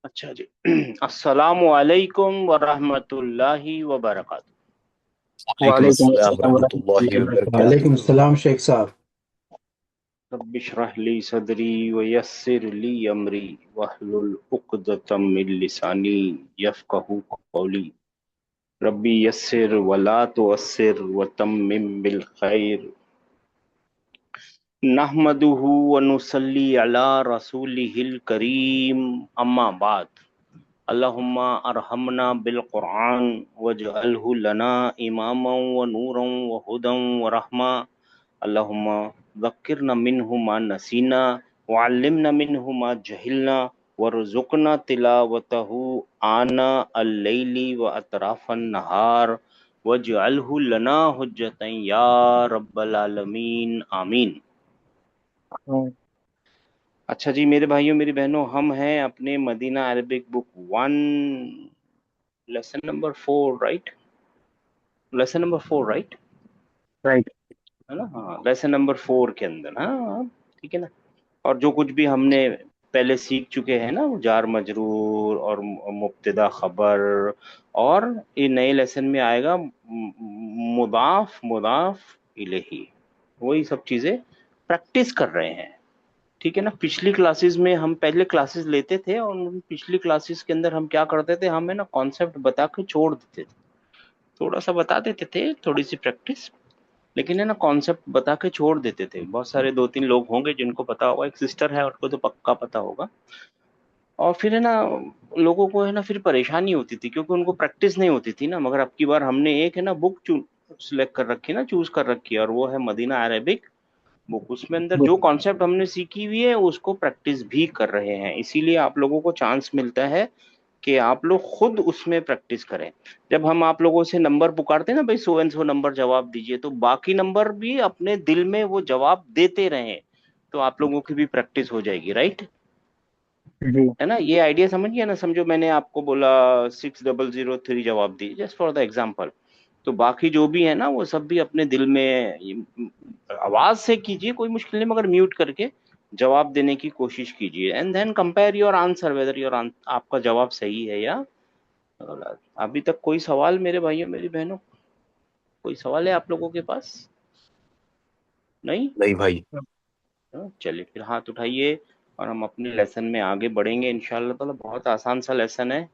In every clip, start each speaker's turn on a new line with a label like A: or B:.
A: अच्छा जी। अस्सलामु अलैकुम वरहमतुल्लाहि वबरकातुहू।
B: वालेकुम
C: वालेकुम
B: अस्सलाम
C: अस्सलाम
B: रहमतुल्लाहि व
C: वरहमतुल्लाहि वबरकातुहू। वालेकुम
B: बरकातुहू।
C: अस्सलाम शेख साहब।
A: रब्बि इश्रह ली सदरी व यस्सिर ली अमरी वहलुल उक़दतम मिन लिसानी यफ़क़हू क़ौली। रब्बी यस्सिर वला तुअस्सिर व तम्मिम बिल खैर। नहमदुहु व नुसल्ली अला रसूलिहिल करीम। अम्मा बाद। अल्लाहुम्मा अरहमना बिल कुरान वजअलहु लना इमामा व नूरन व हुदन व रहमा। अल्लाहुम्मा ज़क्किरना मिन्हु मा नसीना व अल्लिमना मिन्हु मा जहिलना वरज़ुकना तिलावतहु आना अल-लैली व अतराफन नहार वजअलहु लना हुज्जतन या रब्बल आलमीन आमीन। अच्छा जी मेरे भाइयों मेरी बहनों, हम हैं अपने Madina Arabic book one, lesson number four, right? Lesson number four, right?
C: Right.
A: है ना? हाँ, लेसन नंबर फोर के अंदर। हाँ, ठीक है ना। और जो कुछ भी हमने पहले सीख चुके हैं ना, वो जार मजरूर और मुब्तदा खबर, और ये नए लेसन में आएगा मुदाफ मुदाफ इलेही, वही सब चीजें प्रैक्टिस कर रहे हैं। ठीक है ना। पिछली क्लासेस में हम पहले क्लासेस लेते थे, और उन पिछली क्लासेस के अंदर हम क्या करते थे, हमें ना कॉन्सेप्ट बता के छोड़ देते थे। थोड़ा सा बता देते थे, थोड़ी सी प्रैक्टिस, लेकिन है ना कॉन्सेप्ट बता के छोड़ देते थे। बहुत सारे दो तीन लोग होंगे जिनको पता होगा, एक सिस्टर है उनको तो पक्का पता होगा। और फिर है ना, लोगों को है ना फिर परेशानी होती थी क्योंकि उनको प्रैक्टिस नहीं होती थी ना। मगर अब की बार हमने एक है ना बुक सिलेक्ट कर रखी है ना, चूज कर रखी है, और वो है मदीना अरेबिक बुक। उसमें अंदर जो कॉन्सेप्ट हमने सीखी हुई है उसको प्रैक्टिस भी कर रहे हैं, इसीलिए आप लोगों को चांस मिलता है कि आप लोग खुद उसमें प्रैक्टिस करें। जब हम आप लोगों से नंबर पुकारते हैं ना, भाई सो एंड सो नंबर जवाब दीजिए, तो बाकी नंबर भी अपने दिल में वो जवाब देते रहें, तो आप लोगों की भी प्रैक्टिस हो जाएगी, राइट?
C: जी।
A: है ना? ये आइडिया समझ गया ना? समझो मैंने आपको बोला 6003 जवाब दी, जस्ट फॉर द एग्जाम्पल। तो बाकी जो भी है ना वो सब भी अपने दिल में आवाज से कीजिए, कोई मुश्किल नहीं, मगर म्यूट करके जवाब देने की कोशिश कीजिए। And then compare your answer whether your आपका जवाब सही है या गलत। अभी तक कोई सवाल मेरे भाइयों मेरी बहनों? कोई सवाल है आप लोगों के पास? नहीं?
B: नहीं भाई।
A: हाँ, चलिए फिर हाथ उठाइए और हम अपने लेसन में आगे बढ़ेंगे इंशाल्लाह ताला। बहुत आसान सा लेसन है।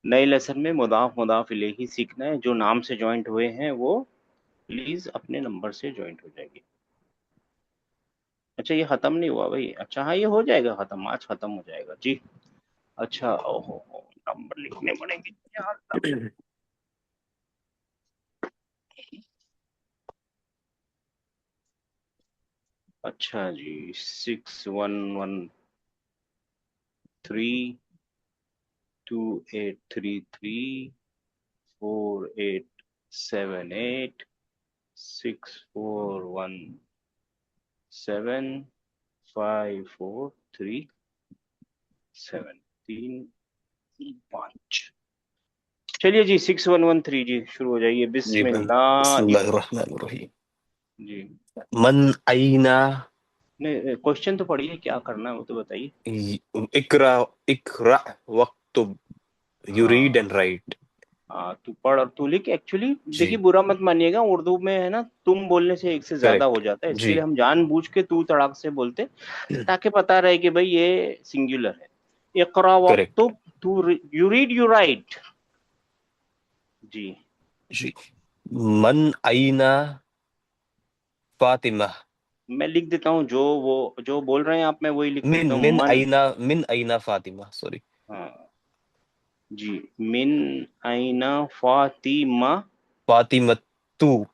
A: नए लेसन में मुदाफ मुदाफ इलेही सीखना है। जो नाम से ज्वाइंट हुए हैं वो प्लीज अपने नंबर से ज्वाइंट हो जाएंगे। अच्छा, ये खत्म नहीं हुआ भाई? अच्छा हाँ, ये हो जाएगा खत्म, आज खत्म हो जाएगा जी। अच्छा, ओहो नंबर लिखने पड़ेंगे यार। अच्छा जी, 6113283487 तीन पाँच। चलिए जी, 6113 जी, शुरू हो जाइए,
B: जी भाई,
A: बिस्मिल्लाह।
B: बिस्मिल्लाहिर्रहमानिर्रहीम।
A: जी।
B: मन आईना
A: नहीं, क्वेश्चन तो पढ़िए, क्या करना है वो तो बताइए।
B: इकरा इकरा वक्तुब। यू रीड
A: हाँ।
B: And right.
A: हाँ, तू पढ़ और तू लिख। एक्चुअली देखिए,
B: जी,
A: बुरा मत मानिएगा, उर्दू में है ना तुम बोलने से एक से ज्यादा हो
B: करेक्ट।
A: जाता है, इसके
B: जी।
A: लिए हम जानबूझ के तू तड़ाक से बोलते, ताकि पता रहे कि भाई ये सिंगुलर है। इकरा
B: करेक्ट।
A: वक्तुब, तू यू रीड यू राइट। जी।
B: जी। मन आईना फातिमा।
A: मैं लिख देता हूँ, जो वो जो बोल रहे हैं आप, मैं वही लिख
B: मिन
A: देता हूँ।
B: मिन
A: मन।
B: आईना मिन आईना फातिमा, सॉरी।
A: हाँ जी। मिन आइना फातिमा।
B: फातिमा तू।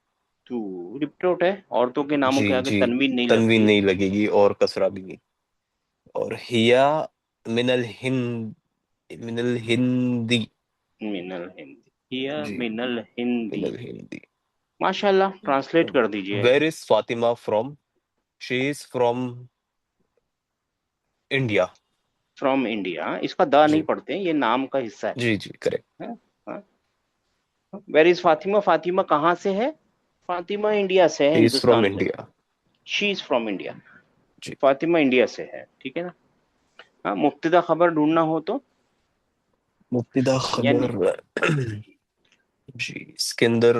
A: तू रिपीट है, औरतों के नामों
B: जी
A: के आगे
B: जी।
A: तनवीन नहीं
B: तनवीन
A: लगती है।
B: नहीं लगेगी और कसरा भी नहीं। और हिया मिनल हिंद मिनल हिंदी।
A: मिनल हिंदी, या
B: जी,
A: मिनल हिंदी।
B: मिनल हिंदी।
A: माशाल्लाह, ट्रांसलेट कर दीजिए।
B: Where is Fatima from? She is from India.
A: From India, इसका द नहीं
B: जी
A: पढ़ते हैं, ये नाम का हिस्सा
B: जी जी, करेक्ट।
A: है। वेर इज फातिमा, फातिमा कहाँ से है? फातिमा इंडिया से है,
B: शी इज फ्रॉम
A: हिंदुस्तान से।
B: India.
A: She is from India.
B: जी।
A: फातिमा इंडिया से है, ठीक है ना। हाँ, मुब्तदा खबर ढूंढना हो तो,
B: मुब्तदा
A: या
B: खबर जी इसके अंदर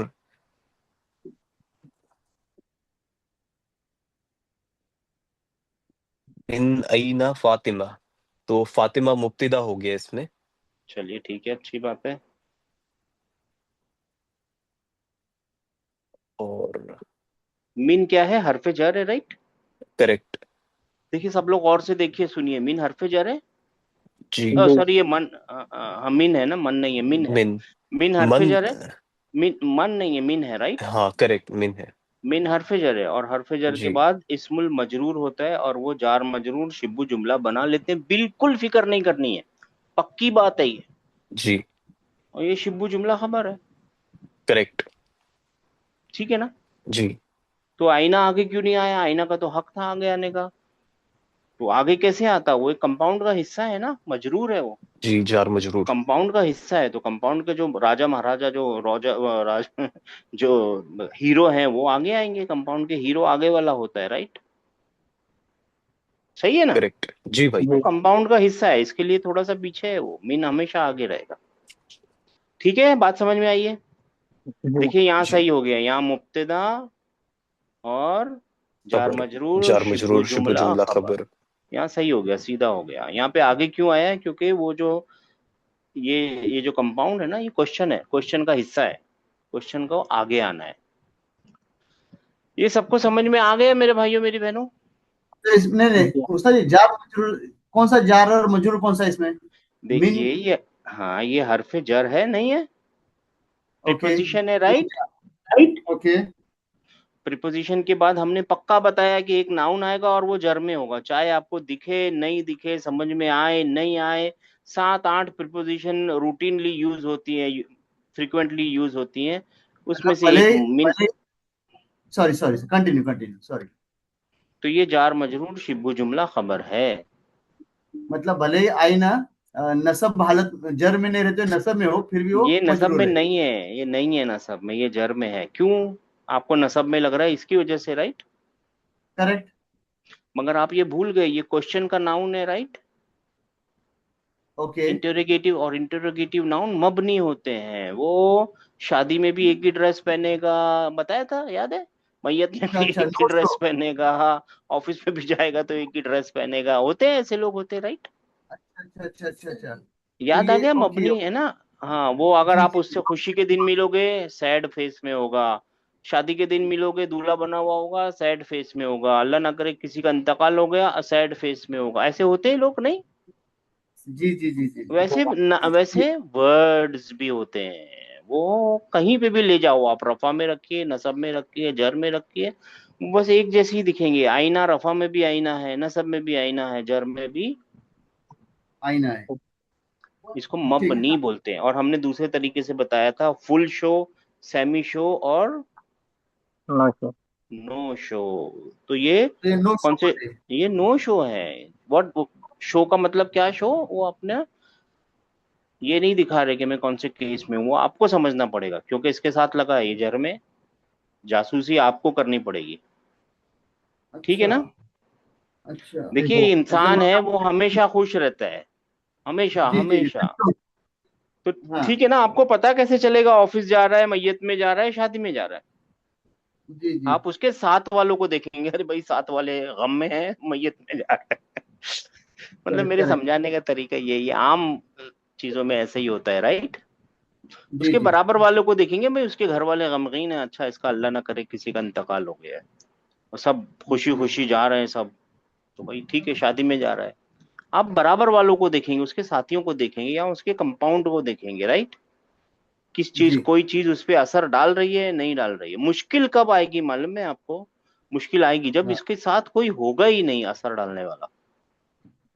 B: इन अईना फातिमा, तो फातिमा मुब्तदा हो गया इसमें।
A: चलिए ठीक है, अच्छी बात है।
B: और
A: मिन क्या है? हरफे जर है, राइट।
B: करेक्ट।
A: देखिए सब लोग और से देखिए सुनिए, मिन हरफे जर है।
B: जी।
C: जी।
A: सॉरी, ये मन हाँ, मिन है ना, मन नहीं है, मिन है।
B: मिन।
A: मिन हरफे
B: मन।
A: जर है। मिन मन नहीं है, मिन है, राइट।
B: हाँ करेक्ट, मिन है।
A: मिन हरफे जर है, और हरफे जर के
B: जी।
A: बाद इस्मुल मजरूर होता है, और वो जार मजरूर शिब्बु जुमला बना लेते हैं। बिल्कुल फिक्र नहीं करनी है, पक्की बात है ये।
B: जी।
A: और ये शिब्बु जुमला खबर है,
B: करेक्ट।
A: ठीक है ना।
B: जी।
A: तो आईना आगे क्यों नहीं आया? आईना का तो हक था आगे आने का। तो आगे कैसे आता? वो एक कंपाउंड का हिस्सा है ना, मजरूर है वो।
B: जी जार
A: तो
B: मजरूर।
A: कंपाउंड का हिस्सा है, तो कंपाउंड के जो राजा महाराजा, जो रोजा राज जो हीरो हैं वो आगे आएंगे। कंपाउंड के हीरो आगे वाला होता है, राइट। सही है ना।
B: करेक्ट जी भाई।
A: तो
C: जी।
A: कंपाउंड का हिस्सा है, इसके लिए थोड़ा सा पीछे है वो, मीन हमेशा आगे रहेगा। ठीक है, बात समझ में आई है।
C: जी।
A: देखिए यहाँ
B: जी
A: सही हो गया, यहाँ मुब्तदा और जार
B: खबर।
A: मजरूर
B: जार
A: शिब्बु
B: मजरूर शुभ
A: जुमला
B: जुमला
A: खबर।
B: खबर।
A: यहाँ सही हो गया, सीधा हो गया। यहाँ पे आगे क्यों आया है? क्योंकि वो जो ये ये जो कंपाउंड है ना, ये क्वेश्चन है, क्वेश्चन का हिस्सा है। क्वेश्चन को आगे आना है। ये सबको समझ में आ गया मेरे भाइयों मेरी बहनों?
D: तो इसमें नहीं
C: जी।
D: कौन सा ये जार मजरूर, कौन सा जार और मजरूर कौन सा इसमें? मिन।
A: देखिए ये, हाँ, ये हरफ जर है, नहीं है?
D: ओके।
A: प्रीपोजिशन है, राइट।
D: राइट। ओके।
A: प्रीपोजिशन के बाद हमने पक्का बताया कि एक नाउन आएगा और वो जर में होगा, चाहे आपको दिखे नहीं दिखे, समझ में आए नहीं आए। 7-8 प्रीपोजिशन रूटीनली यूज होती है, फ्रिक्वेंटली यूज होती हैं। उसमें
D: मतलब
A: से
D: भले
A: एक मिन।
D: भले sorry sorry continue continue sorry.
A: तो ये जार मजरूर शिब्बु जुमला खबर है।
D: मतलब भले ही आई ना नसब हालत जर में नहीं रहते, नसब में हो फिर भी वो
A: ये नसब में
D: मजरूर है।
A: नहीं है, ये नहीं है नसब में, ये जर में है। क्यों आपको नसब में लग रहा है? इसकी वजह से, राइट।
D: करेक्ट।
A: मगर आप ये भूल गए, ये क्वेश्चन का नाउन है, राइट।
D: ओके।
A: इंटरोगेटिव और इंटरोगेटिव नाउन मबनी होते हैं। वो शादी में भी एक ही ड्रेस पहनेगा, बताया था, याद है? मैयत में
D: अच्छा
A: भी
D: अच्छा,
A: एक ही
D: नो
A: ड्रेस
D: शो।
A: पहनेगा, ऑफिस में भी जाएगा तो एक ही ड्रेस पहनेगा। होते हैं ऐसे लोग, होते हैं, राइट।
D: अच्छा अच्छा अच्छा अच्छा। तो
A: याद आ
D: ये
A: गया,
D: ओके।
A: मबनी है ना। हाँ, वो अगर
D: जी
A: आप
D: जी जी।
A: उससे खुशी के दिन मिलोगे, सैड फेस में होगा। शादी के दिन मिलोगे, दूल्हा बना हुआ होगा, सैड फेस में होगा। अल्लाह ना करे किसी का इंतकाल हो गया, सैड फेस में होगा। ऐसे होते हैं लोग, नहीं?
D: जी जी जी जी जी।
A: वैसे वर्ड्स भी होते हैं, वो कहीं पे भी ले जाओ आप, रफा में रखिए, नसब में रखिए, जर में रखिए, बस एक जैसे ही दिखेंगे। आईना रफा में भी आईना है, नसब में भी आईना है, जर में भी।
D: आईना है।
A: इसको
D: ठीक है।
A: मबनी बोलते हैं। और हमने दूसरे तरीके से बताया था, फुल शो, सेमी शो और
C: नो शो।
A: No show. तो ये
D: तो ये नो शो
A: कौन से?
D: वाले।
A: ये नो शो है। व्हाट? शो का मतलब क्या? शो वो अपने ये नहीं दिखा रहे कि मैं कौन से केस में हूँ। वो आपको समझना पड़ेगा, क्योंकि इसके साथ लगा है ये जर में, जासूसी आपको करनी पड़ेगी। ठीक है
D: अच्छा
A: ना।
D: अच्छा।
A: देखिए ये
D: मतलब
A: इंसान है, वो हमेशा खुश रहता है, हमेशा
D: जी जी जी
A: हमेशा।
D: बिल्कुल।
A: तो
D: हाँ।
A: ठीक है ना, आपको पता कैसे चलेगा ऑफिस जा रहा है, मैयत में जा रहा है, शादी में जा रहा है?
D: जी जी।
A: आप उसके साथ वालों को देखेंगे, अरे भाई साथ वाले गम में है, मैयत में जा रहा है। मतलब
D: करेक्ट
A: मेरे
D: करेक्ट।
A: समझाने का तरीका यही है, आम चीजों में ऐसे ही होता है, राइट।
D: जी
A: उसके
D: जी।
A: बराबर वालों को देखेंगे, भाई उसके घर वाले गमगीन है, अच्छा इसका अल्लाह ना करे किसी का इंतकाल हो गया है, और सब खुशी
D: जी
A: खुशी जा रहे हैं सब। तो भाई ठीक है, शादी में जा रहा है। आप बराबर वालों को देखेंगे, उसके साथियों को देखेंगे, या उसके कंपाउंड को देखेंगे, राइट। किस चीज,
D: जी।
A: कोई चीज उस पर असर डाल रही है, नहीं डाल रही है। मुश्किल कब आएगी मालूम है आपको? मुश्किल आएगी जब
D: हाँ।
A: इसके साथ कोई होगा ही नहीं असर डालने वाला।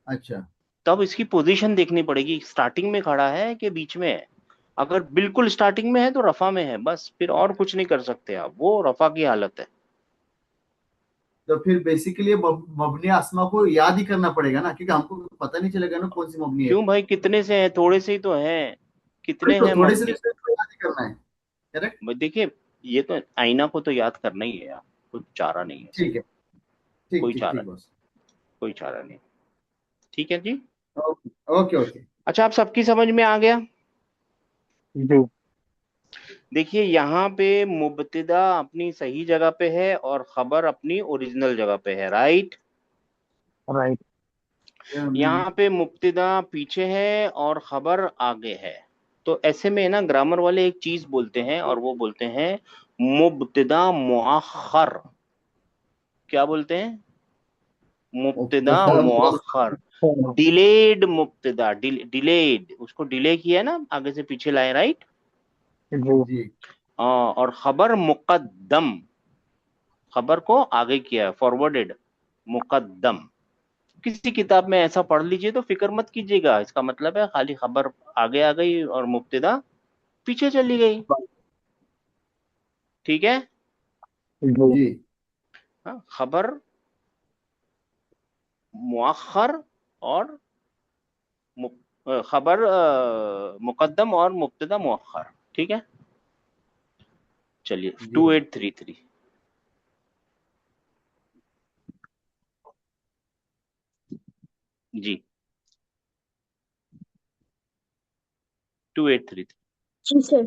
D: अच्छा।
A: तब इसकी पोजीशन देखनी पड़ेगी, स्टार्टिंग में खड़ा है कि बीच में है। अगर बिल्कुल स्टार्टिंग में है तो रफा में है, बस, फिर और कुछ नहीं कर सकते आप, वो रफा की हालत है।
D: तो फिर बेसिकली मबनी आसमा को याद ही करना पड़ेगा ना, क्योंकि हमको पता नहीं चलेगा ना कौन सी मबनी है।
A: क्यों भाई, कितने से हैं? थोड़े से ही तो हैं।
D: वही
A: कितने
D: तो
A: हैं
D: थोड़े से
A: मबनी?
D: रिश्ते को याद ही करना है। करेक्ट।
A: भाई देखिए, ये तो आईना को तो याद करना ही है यार, कुछ चारा नहीं है इसका।
D: ठीक है। ठीक
A: कोई
D: ठीक
A: चारा
D: ठीक
A: नहीं,
D: बॉस।
A: कोई चारा नहीं। ठीक है जी।
D: Okay okay okay.
A: अच्छा, आप सबकी समझ में आ गया?
C: जी।
A: देखिए यहाँ पे मुब्तदा अपनी सही जगह पे है और खबर अपनी ओरिजिनल जगह पे है, राइट?
C: राइट।
A: यहाँ पे मुब्तदा पीछे है और खबर आगे है। तो ऐसे में ना ग्रामर वाले एक चीज बोलते हैं और वो बोलते हैं मुब्तदा मुअख्खर। क्या बोलते हैं? मुब्तदा मुअख्खर, डिलेड मुब्तदा, डिलेड, उसको डिले किया ना, आगे से पीछे लाए, राइट?
C: जी।
D: जी
A: और खबर मुकद्दम, खबर को आगे किया, फॉरवर्डेड, मुकद्दम। किसी किताब में ऐसा पढ़ लीजिए तो फिक्र मत कीजिएगा, इसका मतलब है खाली खबर आगे आ गई और मुब्तदा पीछे चली गई। ठीक है?
C: जी।
D: जी
A: हाँ, खबर मुअख्खर और खबर मुकद्दम और मुब्तदा मुअख्खर। ठीक है, चलिए
D: जी
A: 2833। जी 2833।
E: जी सर।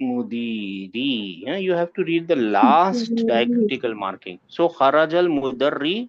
A: मुदीरी, you have to read the last diacritical marking. So खरजल मुदर्री,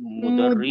A: मुदर्री,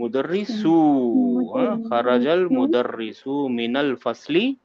A: मुदर्रिसू, खरजल मुदर्रिसू मिनल फसली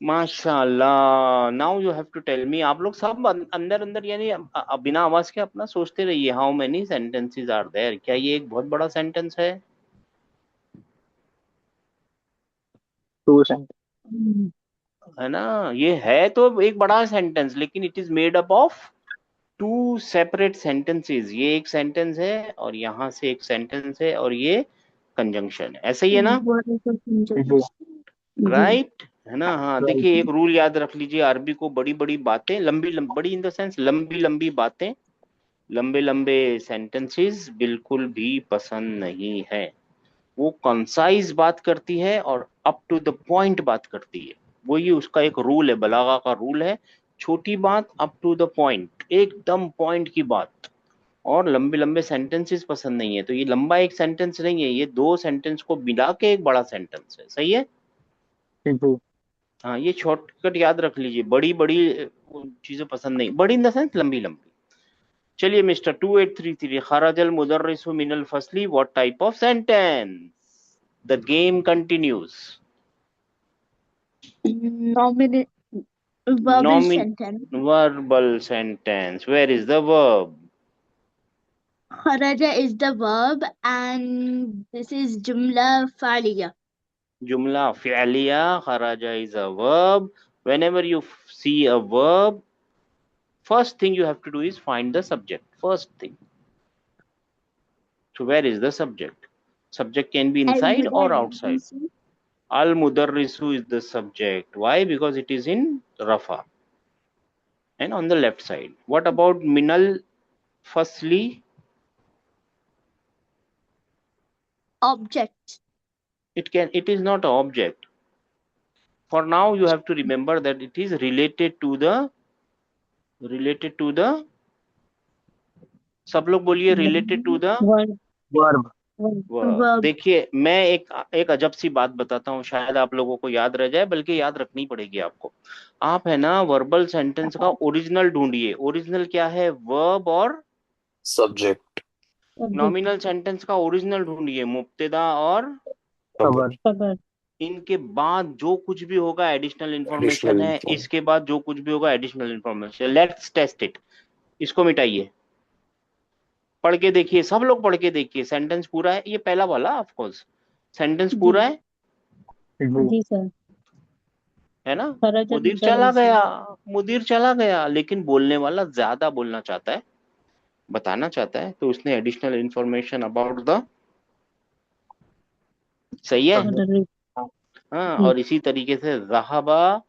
A: माशाल्लाह, now you have to tell me, आप लोग सब अंदर अंदर यानी बिना आवाज के अपना सोचते रहिए, how many sentences are there? क्या ये एक बहुत बड़ा सेंटेंस है?
C: 2 सेंट।
A: है ना? ये है तो एक बड़ा सेंटेंस, लेकिन it is made up of two separate sentences. ये एक सेंटेंस है और यहाँ से एक सेंटेंस है और ये कंजंक्शन है, ऐसा ही है ना?
C: जी।
A: राइट है ना? हाँ,
C: राइट।
A: देखिए एक रूल याद रख लीजिए, अरबी को बड़ी बड़ी बातें, बड़ी इन द सेंस लंबी लंबी बातें, लंबे लंबे सेंटेंसेस बिल्कुल भी पसंद नहीं है। वो कंसाइज बात करती है और अप टू द पॉइंट बात करती है। वही उसका एक रूल है, बलागा का रूल है, छोटी बात, अप टू द पॉइंट, एकदम पॉइंट की बात। और लंबे लंबे सेंटेंसेस पसंद नहीं है। तो ये लंबा एक सेंटेंस नहीं है, ये दो सेंटेंस को मिला के एक बड़ा सेंटेंस है, सही है?
C: जी।
A: हाँ, ये शॉर्टकट याद रख लीजिए, बड़ी बड़ी चीजें पसंद नहीं, बड़ी इन द सेंस लंबी लंबी। चलिए मिस्टर 2833, खरजल मुदर्रिसु मिनल फसली, what type of sentence? The game continues.
E: Nominal verbal
A: Nomin
E: sentence.
A: verbal sentence. Where is the verb?
E: Kharaja is the verb and this is jumla fa'liya.
A: Jumla fi'liya, kharaja is a verb. Whenever you see a verb, first thing you have to do is find the subject. First thing. So where is the subject? Subject can be inside or outside.
E: Al-mudarrisu.
A: Al mudarrisu is the subject. Why? Because it is in Rafa and on the left side. What about minal fasli?
E: Object.
A: It is not an object. For now you have to remember that it is related to the सब लोग बोलिए related to the
E: Verb.
C: Verb.
E: Verb.
A: देखिए मैं एक अजब सी बात बताता हूँ, शायद आप लोगों को याद रह जाए, बल्कि याद रखनी पड़ेगी आपको। आप है ना वर्बल सेंटेंस का ओरिजिनल ढूंढिए। ओरिजिनल क्या है? वर्ब और
B: सब्जेक्ट।
A: नॉमिनल सेंटेंस का ओरिजिनल ढूंढिए, मुब्तदा और
C: खबर।
E: Khabar.
A: इनके बाद जो कुछ भी होगा एडिशनल इंफॉर्मेशन
B: एडिशनल
A: है,
B: इन्फो।
A: इसके बाद जो कुछ भी होगा additional information. Let's test it. इसको मिटाइए, पढ़ के देखिए, सब लोग पढ़ के देखिए। सेंटेंस पूरा है, ये पहला वाला ऑफ कोर्स। सेंटेंस पूरा है,
C: जी।
E: जी सर।
A: है ना?
E: खराज
A: मुदीर चला
E: मुदर्रिस।
A: गया, मुदीर चला गया, लेकिन बोलने वाला ज्यादा बोलना चाहता है, बताना चाहता है, तो उसने एडिशनल इंफॉर्मेशन अबाउट द, सही है?
E: मुदर्रिस।
A: हाँ, और इसी तरीके से ज़हाबा,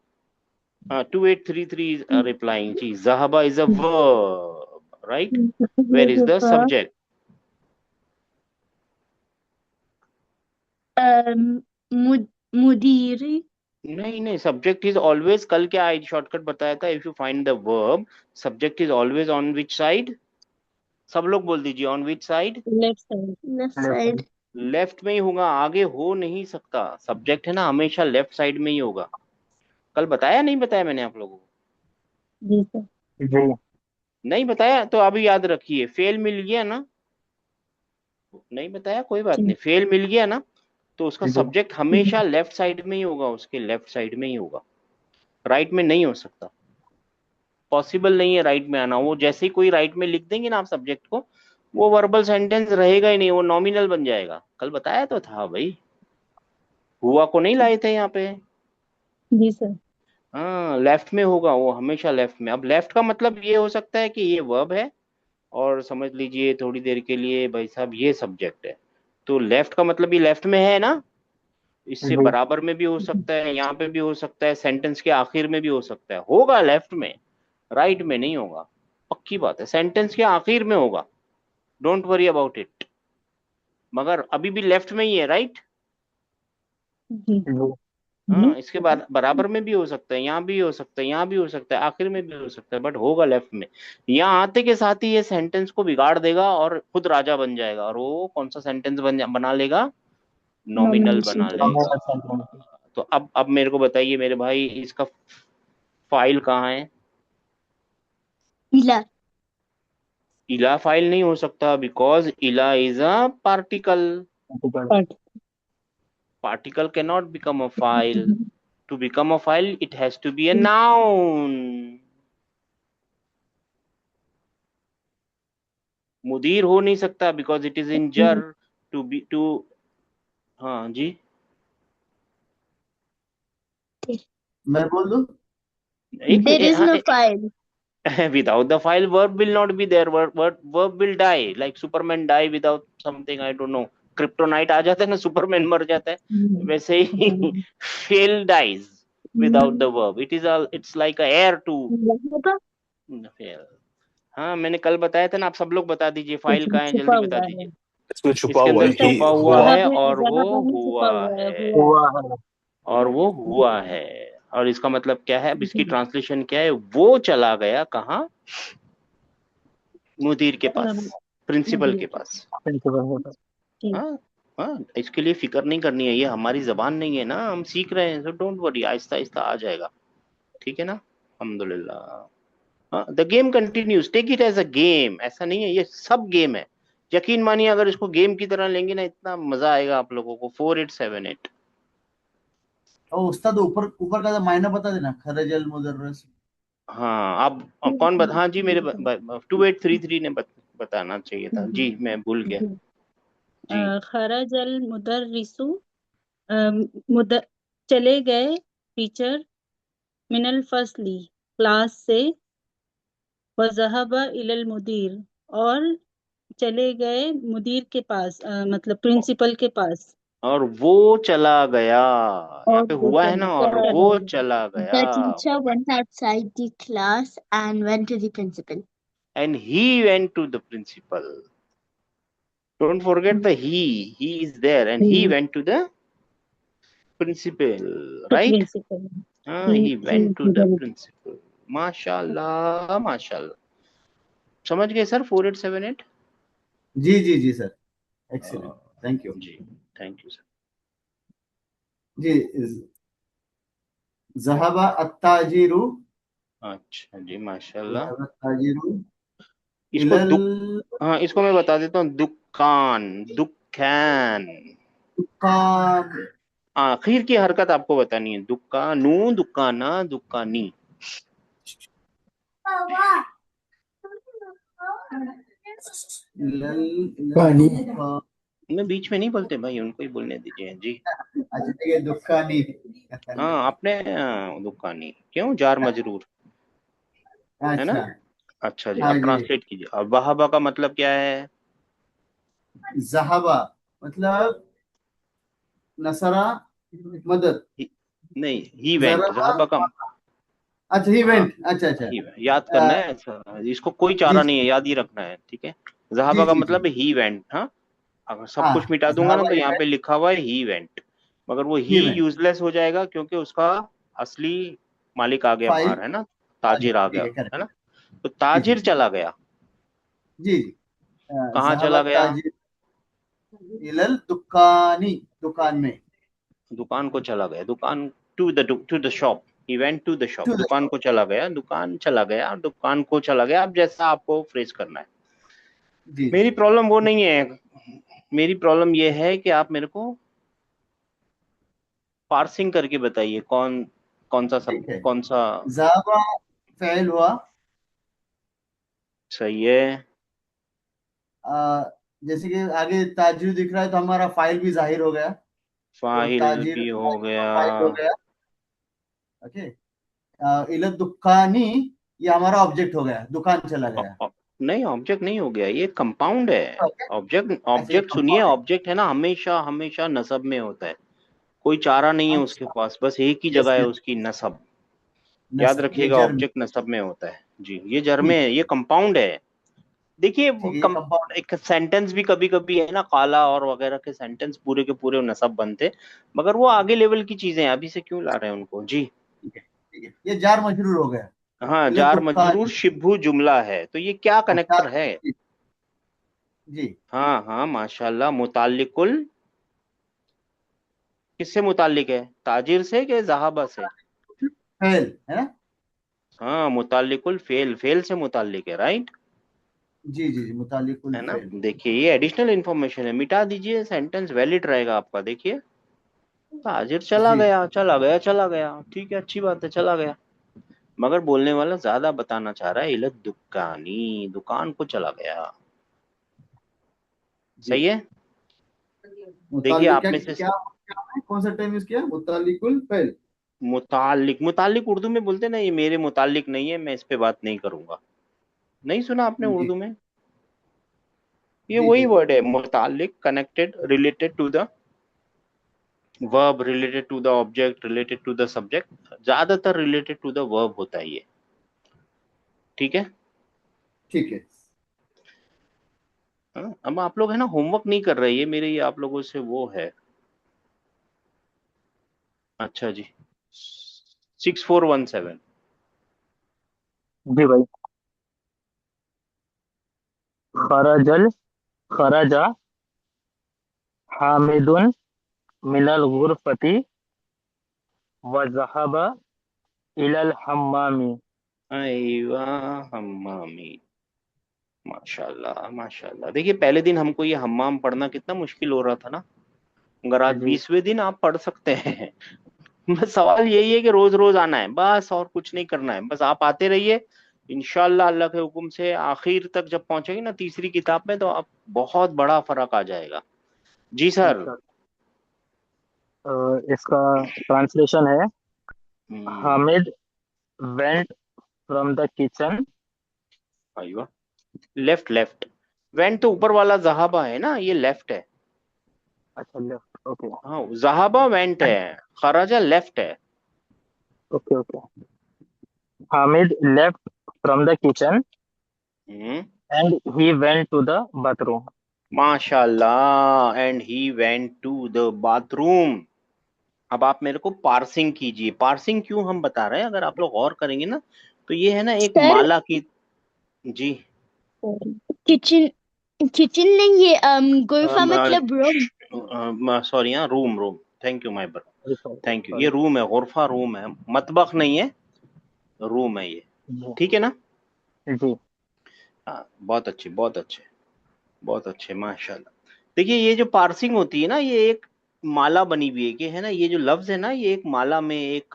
A: 2833 is replying ji, ज़हाबा is a verb, right? Where is the subject?
E: मुदीरी।
A: नहीं नहीं, सब्जेक्ट इज ऑलवेज, कल क्या आई शॉर्टकट बताया था, if you find the verb subject is always on which side, सब लोग बोल दीजिए on which side.
F: Left side.
E: Left
C: left
E: side.
A: Left में ही होगा, आगे हो नहीं सकता, सब्जेक्ट है ना हमेशा लेफ्ट साइड में ही होगा। कल बताया नहीं बताया मैंने आप लोगों को?
F: जी सर।
C: जी
A: नहीं बताया तो अभी याद रखिए, फेल मिल गया ना, नहीं बताया कोई बात
F: जी
A: नहीं, फेल मिल गया ना, तो उसका
C: जी
A: सब्जेक्ट हमेशा लेफ्ट साइड में ही होगा, उसके लेफ्ट साइड में ही होगा, राइट में नहीं हो सकता, पॉसिबल नहीं है राइट में आना। वो जैसे ही कोई राइट में लिख देंगे ना आप सब्जेक्ट को, वो वर्बल सेंटेंस रहेगा ही नहीं, वो नॉमिनल बन जाएगा। कल बताया तो था भाई, हुआ को नहीं लाए थे यहाँ पे।
F: जी सर।
A: हाँ लेफ्ट में होगा वो, हमेशा लेफ्ट में। अब लेफ्ट का मतलब ये हो सकता है कि ये वर्ब है, और समझ लीजिए थोड़ी देर के लिए भाई साहब ये सब्जेक्ट है, तो लेफ्ट का मतलब ये लेफ्ट में है ना, इससे
C: जी
A: बराबर में भी हो सकता है, यहाँ पे भी हो सकता है, सेंटेंस के आखिर में भी हो सकता है, होगा लेफ्ट में, राइट में नहीं होगा, पक्की बात है, सेंटेंस के आखिर में होगा, डोंट वरी अबाउट इट, मगर अभी भी लेफ्ट में ही है, राइट।
F: जी
C: जी
A: हाँ इसके बाद बराबर में भी हो सकता है, यहाँ भी हो सकता है, यहाँ भी हो सकता है, आखिर में भी हो सकता है, बट होगा लेफ्ट में। यहाँ आते के साथ ही ये सेंटेंस को बिगाड़ देगा और खुद राजा बन जाएगा, और वो कौन सा सेंटेंस बना लेगा, नॉमिनल
F: नॉमिनल
A: बना
F: सेंटेंस।
A: लेगा। तो अब मेरे को बताइए मेरे भाई, इसका फाइल कहाँ है?
E: इला।
A: इला फाइल नहीं हो सकता, बिकॉज इला is a particle,
F: part.
A: Particle can not become a file, to become a file it has to be a noun। मुदीर हो नहीं सकता बिकॉज इट इज इन जर, टू बी टू, हाँ जी,
D: मैं बोल दूं?
A: एक
E: There is no
A: minute,
E: file.
A: without the file verb will not be there, verb will die, like superman die without something, I don't know, kryptonite आ जाता है ना, Superman मर जाता है, वैसे ही fail dies without the verb, it is all, it's like a heir to fail। हाँ मैंने कल बताया था ना, आप सब लोग बता दीजिए फाइल कहाँ है,
F: छुपा
A: जल्दी बता
F: हुआ है।
A: दीजिए।
B: इसमें छुपा
A: इसके
B: हुआ
A: अंदर
B: है, ही
A: छुपा हुआ
B: हुआ।
A: है, और वो
F: जगह में छुपा
A: हुआ
F: हुआ है,
A: है,
F: हुआ
C: हुआ है।
A: और वो हुआ है। और इसका मतलब क्या है, अब इसकी ट्रांसलेशन क्या है, वो चला गया कहाँ, मुदीर के पास, प्रिंसिपल के पास।
C: प्रिंसिपल होता
A: हाँ हाँ, इसके लिए फिक्र नहीं करनी है, ये हमारी जबान नहीं है ना, हम सीख रहे हैं, so don't worry, Aahista Aahista आ जाएगा, ठीक है ना, अल्हम्दुलिल्लाह। हाँ the game continues, take it as a game, ऐसा नहीं है ये सब गेम है, यकीन मानिए अगर इसको गेम की तरह लेंगे ना, इतना मजा आएगा आप लोगों को। 4878।
D: और उस्ताद ऊपर ऊपर का मायना बता देना, खरजल मुदर्रस।
A: हाँ अब कौन हाँ जी, मेरे 2833 ने बताना चाहिए था जी, मैं भूल गया जी।
F: खरज अल मुदर्रिसु। मुद चले गए टीचर मिनल फसली क्लास से। वज़हबा इलल मुदीर और चले गए मुदीर के पास, मतलब प्रिंसिपल के पास।
A: और वो चला गया, यहाँ
F: और
A: पे
F: वो
A: हुआ है ना, और
F: चला
A: वो
F: गया।
A: चला गया,
E: The teacher went outside the class and went to the principal.
A: And he went to the principal, don't forget the he is there, and he went to the principal,
F: to
A: right.
F: Principal.
A: हाँ he went to the principal, माशाल्लाह माशाल्लाह। समझ गए sir 4878?
D: जी जी जी sir, excellent, thank you
A: जी, thank you sir.
D: जी। ज़हबा अत्ताजिरु,
A: अच्छा जी माशाल्लाह।
D: ज़हबा अत्ताजिरु
A: इसको
D: इलल
A: हाँ इसको मैं बता देता हूँ, दुकान, दुकान,
D: दुकान।
A: आखिर की हरकत आपको बतानी है, दुकानू, दुकाना, दुकानी।
D: इलल
C: पानी।
D: दुकान।
A: मैं बीच में नहीं बोलते भाई, उनको ही बोलने दीजिए जी।
D: अच्छा ठीक है, दुकानी।
A: हाँ अपने दुकानी, क्यों जार मजरूर है ना।
D: अच्छा।
A: अच्छा जी,
D: हाँ
A: अब
D: जी।
A: ट्रांसलेट कीजिए। अब वहाबा का मतलब क्या है?
D: ज़हबा मतलब नसरा, मदद।
A: नहीं, ही वेंट,
D: ज़रबा,
A: जहाबा का।
D: अच्छा ही
A: हाँ
D: वेंट, अच्छा अच्छा।
A: ही, याद करना है ऐसा, इसको कोई
D: जी
A: चारा नहीं है, याद ही रखना है, ठीक है। जहाबा
D: जी
A: का
D: जी जी।
A: मतलब ही वेंट, हाँ। अगर सब
D: हाँ,
A: कुछ मिटा दूंगा ना
D: ज़हाबा
A: तो यहाँ
D: इलेल
A: पे लिखा हुआ है ही वेंट, मगर वो ही
D: ही वेंट,
A: यूजलेस हो जाएगा क्योंकि उसका असली मालिक आ गया
D: फाइल
A: बाहर, है ना,
D: ताजिर,
A: ताजिर आ
D: ठीक
A: गया,
D: है, करेक्ट।
A: है ना। तो
D: जी जी
A: ताजिर
D: जी
A: चला गया,
D: जी जी।
A: कहाँ
D: ज़हाबा
A: चला गया?
D: ताजिर इलल दुकानी, दुकान में,
A: दुकान को चला गया, दुकान, to the shop, he went to the shop,
D: to the
A: दुकान
D: शॉप।
A: को चला गया, दुकान चला गया, दुकान को चला गया। अब जैसा आपको फ्रेज करना है।
D: जी जी
A: मेरी
D: जी,
A: प्रॉब्लम वो नहीं है, मेरी प्रॉब्लम ये है कि आप मेरे को पार्सिंग करके बताइए कौन कौन सा सब
D: ठीक है।
A: कौन सा
D: ज़हाबा फ़ेल हुआ,
A: सही है।
D: आ, जैसे कि आगे ताजिर दिख रहा है तो हमारा फाइल भी जाहिर हो गया, तो
A: फाहिल
D: ताजिर
A: भी हो
D: ताजिर का
A: गया।
D: फाइल हो गया। ओके। इलल दुकानी, ये हमारा ऑब्जेक्ट हो गया, दुकान चला
A: अ-
D: गया।
A: अ- नहीं, ऑब्जेक्ट नहीं हो गया, ये कंपाउंड है।
D: ओके,
A: ऑब्जेक्ट
D: ऐसे ये
A: ऑब्जेक्ट सुनिए,
D: कंपाउंड है।
A: ऑब्जेक्ट है ना, हमेशा हमेशा नसब में होता है, कोई चारा नहीं है उसके
D: अच्छा,
A: पास, बस एक ही
D: यस
A: जगह है
D: यस,
A: उसकी, नसब। याद
D: नसब, ये
A: रखिएगा,
D: जर्म,
A: ऑब्जेक्ट नसब में होता है जी, ये जर में
D: ठीक
A: है, ये कंपाउंड है। देखिए
D: ठीक है, ये कंपाउंड,
A: एक सेंटेंस भी कभी कभी है ना, काला और वगैरह के सेंटेंस पूरे के पूरे नसब बनते, मगर वो आगे लेवल की चीजें हैं, अभी से क्यों ला रहे हैं उनको जी।
D: ठीक है ठीक है, ये जार मजरूर हो गया,
A: हाँ,
D: इलल
A: जार मजरूर
D: दुकानी।
A: शिब्हु जुमला है, तो ये क्या
D: अच्छा,
A: कनेक्टर है?
D: जी जी,
A: हाँ हाँ, माशाल्लाह, मुताल्लिकुल, किससे मुताल्लिक है, ताजिर से कि जहाबा से?
D: फेल है ना,
A: हाँ, मुताल्लिकुल फेल, फेल से मुताल्लिक है, राइट,
D: जी जी जी, मुतालिकुल
A: है ना।
D: फेल।
A: देखिए ये एडिशनल इन्फॉर्मेशन है, मिटा दीजिए, सेंटेंस वैलिड रहेगा आपका। देखिए, ताजिर चला
D: जी
A: गया, चला गया, चला गया, ठीक है, अच्छी बात है, चला गया, मगर बोलने वाला ज्यादा बताना चाह रहा है, इलत दुकानी, दुकान को चला गया।
D: जी,
A: सही है। देखिए
D: मुतालिक
A: आप
D: क्या
A: में से
D: क्या क्या है? कौन सा टाइम यूज किया, मुतालिकुल फेल।
A: मुतालिक, मुतालिक उर्दू में बोलते ना, ये मेरे मुतालिक नहीं है, मैं इस पे बात नहीं करूंगा। नहीं सुना आपने
D: जी
A: उर्दू में? ये
D: जी
A: वही
D: जी
A: वर्ड है, मुतालिक, connected, related to the verb, related to the object, related to the subject, ज्यादातर रिलेटेड टू द वर्ब होता है ये, ठीक है।
D: ठीक है।
A: हाँ? अब आप लोग है ना होमवर्क नहीं कर रहे, ये मेरे, ये आप लोगों से वो है। अच्छा जी, 6417।
C: जी भाई। खरजल, खरजा हामिदुन मिनल गुरफती व ज़हबा इलल हम्मामी।
A: अयवा हम्मामी, माशाल्लाह माशाल्लाह। देखिए पहले दिन हमको ये हम्माम पढ़ना कितना मुश्किल हो रहा था ना, मगर आज
C: जी
A: 20वें दिन आप पढ़ सकते हैं। बस सवाल यही है कि रोज रोज आना है, बस और कुछ नहीं करना है, बस आप आते रहिए। इंशाल्लाह अल्लाह के हुक्म से आखिर तक जब पहुंचेंगे ना तीसरी किताब में, तो आप बहुत बड़ा फर्क आ जाएगा। जी सर।
C: इंशाल्लाह। इसका ट्रांसलेशन है,
A: hmm,
C: Hamid went from the kitchen.
A: अयवा, लेफ्ट लेफ्ट, वेंट तो ऊपर वाला जहाबा है ना, ये लेफ्ट है।
C: अच्छा, लेफ्ट, ओके
A: हाँ, जहाबा वेंट है, खराजा लेफ्ट है।
C: Okay okay. Hamid left from the kitchen
A: hmm,
C: and he went to the bathroom.
A: माशाल्लाह, and he went to the bathroom. अब आप मेरे को पार्सिंग कीजिए, पार्सिंग क्यों हम बता रहे हैं, अगर आप लोग गौर करेंगे ना, तो ये है ना एक
E: सर,
A: माला की। जी,
E: किचन, किचन नहीं है, गुरफा मतलब रूम।
A: सॉरी, हाँ, room room, thank you my brother, thank you, ये
C: सॉरी।
A: रूम है, गुरफा रूम है, मतबख नहीं है, रूम है ये,
C: जी
A: ठीक है ना।
C: जी
A: हाँ, बहुत अच्छे, बहुत अच्छे, बहुत अच्छे, माशाल्लाह। देखिए ये जो पार्सिंग होती है ना, ये एक माला बनी हुई है कि, है ना, ये जो लफ्ज है ना, ये एक माला में, एक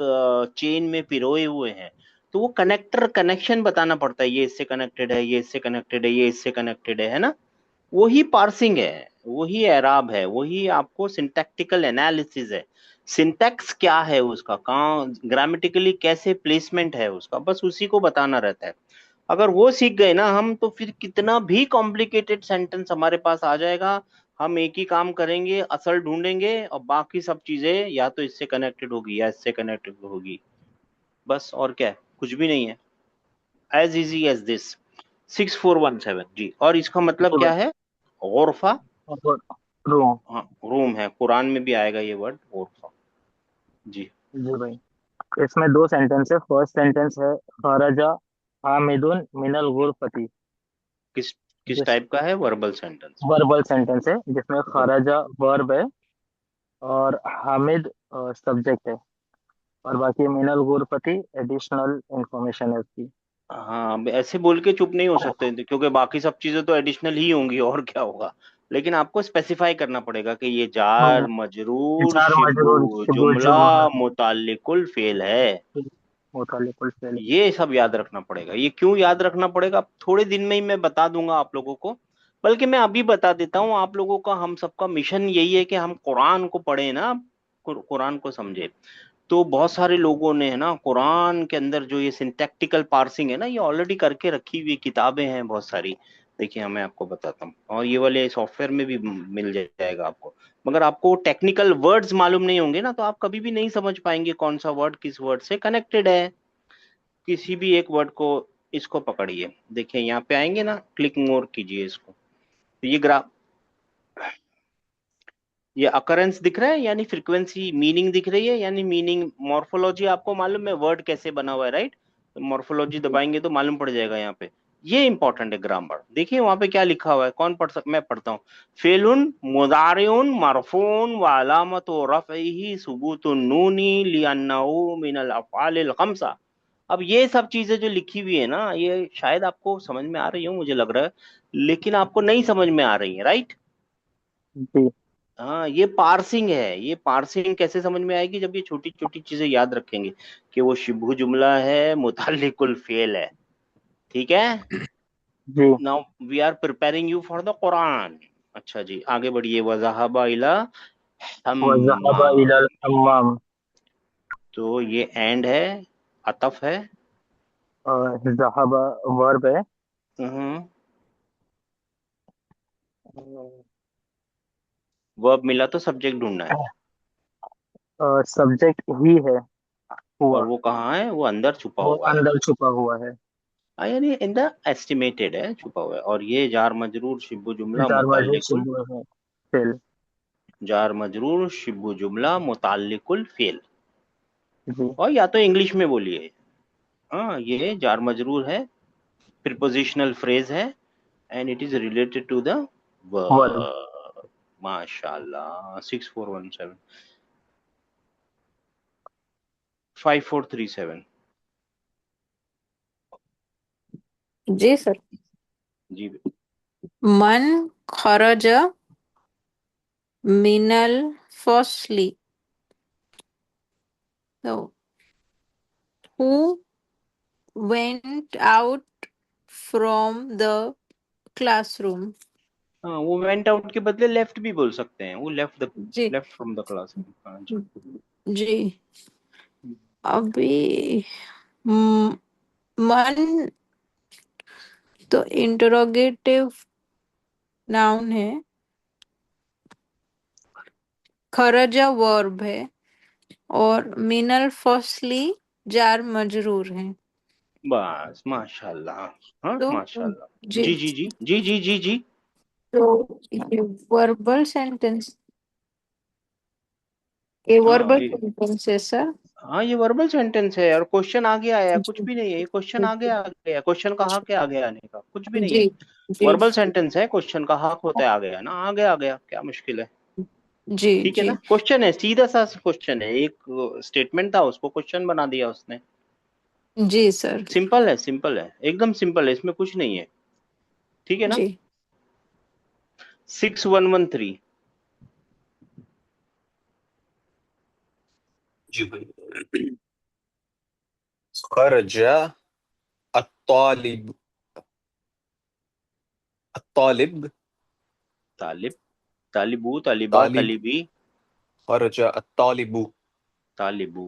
A: चेन में पिरोए हुए हैं, तो वो कनेक्टर, कनेक्शन बताना पड़ता है, ये इससे कनेक्टेड है, ये इससे कनेक्टेड है, ये इससे कनेक्टेड है ना। वही पार्सिंग है, वही एराब है, वही आपको सिंटैक्टिकल एनालिसिस है। सिंटैक्स क्या है उसका, कहाँ ग्रामेटिकली कैसे प्लेसमेंट है उसका, बस उसी को बताना रहता है। अगर वो सीख गए ना हम, तो फिर कितना भी कॉम्प्लिकेटेड सेंटेंस हमारे पास आ जाएगा, हम एक ही काम करेंगे, असल ढूंढेंगे, और बाकी सब चीजें या तो इससे कनेक्टेड होगी या इससे कनेक्टेड होगी, बस, और क्या है, कुछ भी नहीं है, एज इजी एज दिस। 6417 जी, और इसका मतलब
C: जी
A: क्या
C: भाई।
A: है, गौरफा?
C: रूम।
A: हाँ रूम है, कुरान में भी आएगा ये वर्ड गुरफा। जी
C: जी भाई, इसमें दो सेंटेंस है। फर्स्ट सेंटेंस है खरजा हामिदुन मिनल गुरफती।
A: किस किस
C: जिस
A: टाइप का है, वर्बल सेंटेंस?
C: वर्बल सेंटेंस है जिसमें खरजा वर्ब है और हामिद सब्जेक्ट है, और बाकी मिनल गुरफती एडिशनल इंफॉर्मेशन है उसकी।
A: हाँ अब ऐसे बोल के चुप नहीं हो सकते क्योंकि बाकी सब चीजें तो एडिशनल ही होंगी और क्या होगा। लेकिन आपको स्पेसिफाई करना पड़ेगा कि ये जार
C: हाँ,
A: मजरूर
C: जार मजरूर
A: शिबू
C: शिबु
A: जुमला
C: जुमला
A: मुताल्लिकुल फेल है।
C: मुतालिकुल फेल।
A: ये सब याद रखना पड़ेगा। ये क्यों याद रखना पड़ेगा, थोड़े दिन में ही मैं बता दूंगा आप लोगों को। बल्कि मैं अभी बता देता हूँ आप लोगों का, हम सबका मिशन यही है कि हम कुरान को पढ़े ना, कुरान को समझे। तो बहुत सारे लोगों ने है ना कुरान के अंदर जो ये सिंटैक्टिकल पार्सिंग है ना, ये ऑलरेडी करके रखी हुई किताबें हैं बहुत सारी। देखिए मैं आपको बताता हूँ, और ये वाले सॉफ्टवेयर में भी मिल जाएगा आपको। मगर आपको टेक्निकल वर्ड्स मालूम नहीं होंगे ना, तो आप कभी भी नहीं समझ पाएंगे कौन सा वर्ड किस वर्ड से कनेक्टेड है। किसी भी एक वर्ड को, इसको पकड़िए, देखिए यहाँ पे आएंगे ना, क्लिक मोर कीजिए इसको, तो ये ग्राफ, ये अकरेंस दिख रहा है यानी फ्रीक्वेंसी, मीनिंग दिख रही है यानी मीनिंग, मॉर्फोलॉजी आपको मालूम है वर्ड कैसे बना हुआ है, राइट? तो मॉर्फोलॉजी दबाएंगे तो मालूम पड़ जाएगा यहाँ पे। ये इंपॉर्टेंट है ग्रामर। देखिए वहां पे क्या लिखा हुआ है, कौन पढ़ मैं पढ़ता हूँ। फेलुन मुदारिउन मरफून व अलामत रफ़इही सुबूतुन नूनी लिअन्नहु मिनल अफ़आलिल खम्सा। अब ये सब चीजें जो लिखी हुई है ना, ये शायद आपको समझ में आ रही हो मुझे लग रहा है, लेकिन आपको नहीं समझ में आ रही है, राइट?
C: जी
A: हाँ ये पार्सिंग है। ये पार्सिंग कैसे समझ में आएगी, जब ये छोटी छोटी चीजें याद रखेंगे कि वो शिबू जुमला है, मुताल्लिकुल फेल है। ठीक है,
C: जी।
A: Now we are preparing you for the Quran. अच्छा जी आगे बढ़िए। वज़हबा इला
C: वज़हबा
A: हम्माम,
C: इलल हम्माम।
A: तो ये एंड है, अतफ है।
C: ज़हबा वर्ब है।
A: वर्ब मिला तो सब्जेक्ट ढूंढना है।
C: सब्जेक्ट ही है
A: और
C: हुआ,
A: वो कहाँ है, वो अंदर छुपा
C: वो
A: हुआ है।
C: अंदर छुपा हुआ है।
A: हाँ यानी इन द एस्टिमेटेड है, छुपा हुआ है। और ये जार मजरूर शिबू जुमला
C: जार मजरूर
A: मुताल्लिकुल,
C: शिबु है फेल।
A: जार मजरूर शिबू जुमला मुताल्लिकुल फेल।
C: जी
A: और या तो इंग्लिश में बोलिए। हाँ ये जार मजरूर है, प्रीपोजिशनल फ्रेज है, and it is related to the
C: verb.
A: Verb. माशाल्लाह। 6417 5437।
G: जी सर।
A: जी
G: मन खरज मिनल फर्स्टली, तो who went out from the classroom.
A: हाँ, वो वेंट आउट के बदले लेफ्ट भी बोल सकते हैं, वो
G: जी
A: लेफ्ट फ्रॉम द क्लास। हाँ जी।
G: जी। अभी म- मन तो इंटरोगेटिव नाउन है, खरजा वर्ब है, और मिनल फर्स्टली जार मजरूर है।
A: बस माशाल्लाह। हाँ
G: तो
A: माशाल्लाह।
G: जी,
A: जी जी जी जी जी जी जी।
G: तो ये वर्बल सेंटेंस, ये
A: हाँ
G: वर्बल
A: ये,
G: सेंटेंस है सर।
A: हाँ ये वर्बल सेंटेंस है, और क्वेश्चन आगे आया कुछ भी नहीं है। ये क्वेश्चन आगे आ गया, क्वेश्चन का हक है आगे आने का, कुछ भी नहीं
G: जी
A: है।
G: जी
A: वर्बल सेंटेंस है, क्वेश्चन का हक होता है आगे आना, आगे आ गया, क्या मुश्किल है?
G: जी
A: ठीक है
G: जी
A: ना, क्वेश्चन है, सीधा सा क्वेश्चन है, एक स्टेटमेंट था उसको क्वेश्चन बना दिया उसने।
G: जी सर।
A: सिंपल है, सिंपल है, एकदम सिंपल है, इसमें कुछ नहीं है। ठीक है ना।
G: जी
A: 6113।
B: जी भाई। खरज अत्तालिब, अत्तालिब,
A: तालिब, तालिबू, तालिबा,
B: तालिब,
A: तालिबी,
B: खरज अत्तालिबु
A: तालिबू।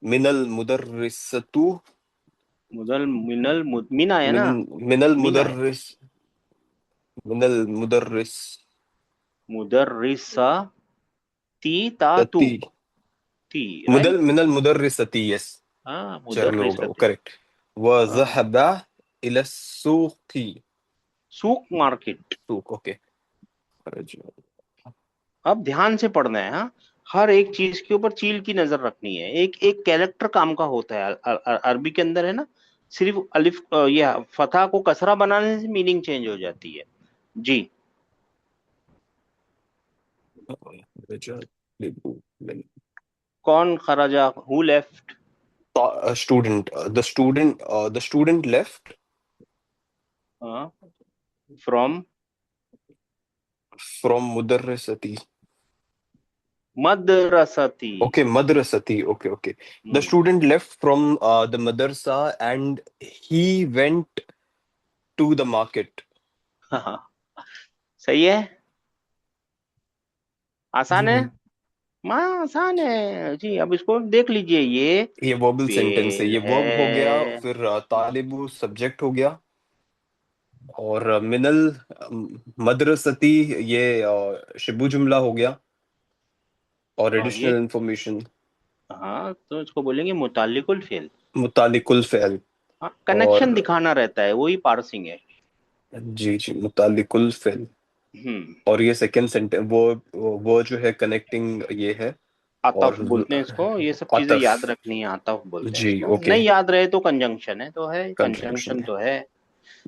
B: मिनल मुदर्रिसतु,
A: मुदल मिनल मीना है
B: मिन
A: ना,
B: मिनल
A: मीना है।
B: मुदर्रिस, मिनल मुदर्रिस
A: मुदर्रिसा, ती ता तू,
B: तती,
A: ती, राइट।
B: मिनल मुदर्रिसती, यस,
A: हाँ
B: चर में होगा वो,
A: मुदर्रिसती।
B: करेक्ट। व
A: हाँ
B: ज़हबा इला सूकी,
A: सूक मार्केट।
B: सूक, ओके। खरजा।
A: अब ध्यान से पढ़ना है, हाँ। हर एक चीज के ऊपर चील की नजर रखनी है। एक एक कैरेक्टर काम का होता है अरबी के अंदर, है ना। सिर्फ अलिफ या फतह को कसरा बनाने से मीनिंग चेंज हो जाती है। जी।
B: खरजा लिबु मिन।
A: कौन खराजा? Who left?
B: Student, the student left
A: from
B: from मुदर्रिसती।
A: मदरसती।
B: Okay, madrasati. Okay. The student left from the madrasa and he went to the market.
A: हाँ, सही है। आसान है। माँ आसान है जी। अब इसको देख लीजिए,
B: ये वर्बल सेंटेंस है,
A: फेल
B: ये
A: है।
B: वर्ब हो गया, फिर तालिबु सब्जेक्ट हो गया, और मिनल मदरसती ये शिबू जुमला हो गया, और
A: और ये,
B: एडिशनल इंफॉर्मेशन
A: हाँ, तो इसको बोलेंगे मुतालिकुल फेल।
B: मुतालिकुल फेल।
A: हाँ, कनेक्शन
B: और
A: दिखाना रहता है, वही पार्सिंग है।
B: जी मुतालिकुल फेल।
A: हम्म।
B: और ये सेकंड सेंटेंस वो जो है कनेक्टिंग ये है।
A: आतफ
B: और
A: बोलते हैं इसको। ये सब चीजें
B: अतफ।
A: याद रखनी है, आतफ बोलते हैं
B: जी
A: इसको।
B: ओके।
A: नहीं याद रहे तो कंजंक्शन है, तो है
B: कंजंक्शन
A: कंजंक्शन
B: है
A: तो है।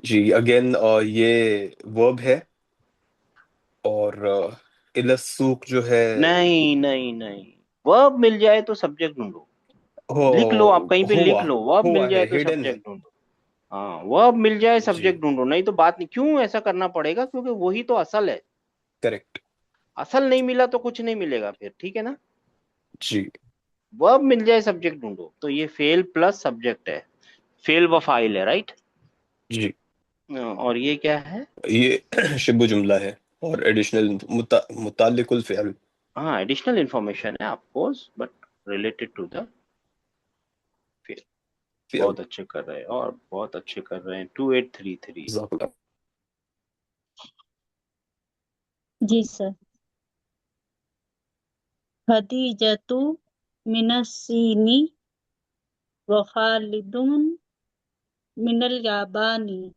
B: जी। अगेन ये वर्ब है, और इलसूक जो है।
A: नहीं नहीं नहीं, वर्ब मिल जाए तो सब्जेक्ट ढूंढो।
B: हो
A: लिख लो, आप कहीं पे लिख
B: हुआ
A: लो, वर्ब
B: हुआ
A: मिल
B: है,
A: जाए तो
B: हिडन है।
A: सब्जेक्ट ढूंढो। हाँ, वर्ब मिल जाए
B: जी
A: सब्जेक्ट ढूंढो, नहीं तो बात नहीं। क्यों ऐसा करना पड़ेगा? क्योंकि वही तो असल है।
B: करेक्ट।
A: असल नहीं मिला तो कुछ नहीं मिलेगा फिर, ठीक है ना।
B: जी
A: वर्ब मिल जाए सब्जेक्ट ढूंढो, तो ये फेल प्लस सब्जेक्ट है। फेल व फाइल है, राइट।
B: जी।
A: और ये क्या है?
B: ये शिबु जुमला है, और एडिशनल मुतालिकुल फ़िल।
A: हाँ, एडिशनल इंफॉर्मेशन है of course, but related to the फेल।
B: फ़िल।
A: बहुत अच्छे कर रहे हैं, और बहुत अच्छे कर रहे हैं। 2833।
B: ज़ाक़िल्लाह।
F: जी सर। खदीजतु मिनस्सीनी व खालिदुन मिनल याबानी।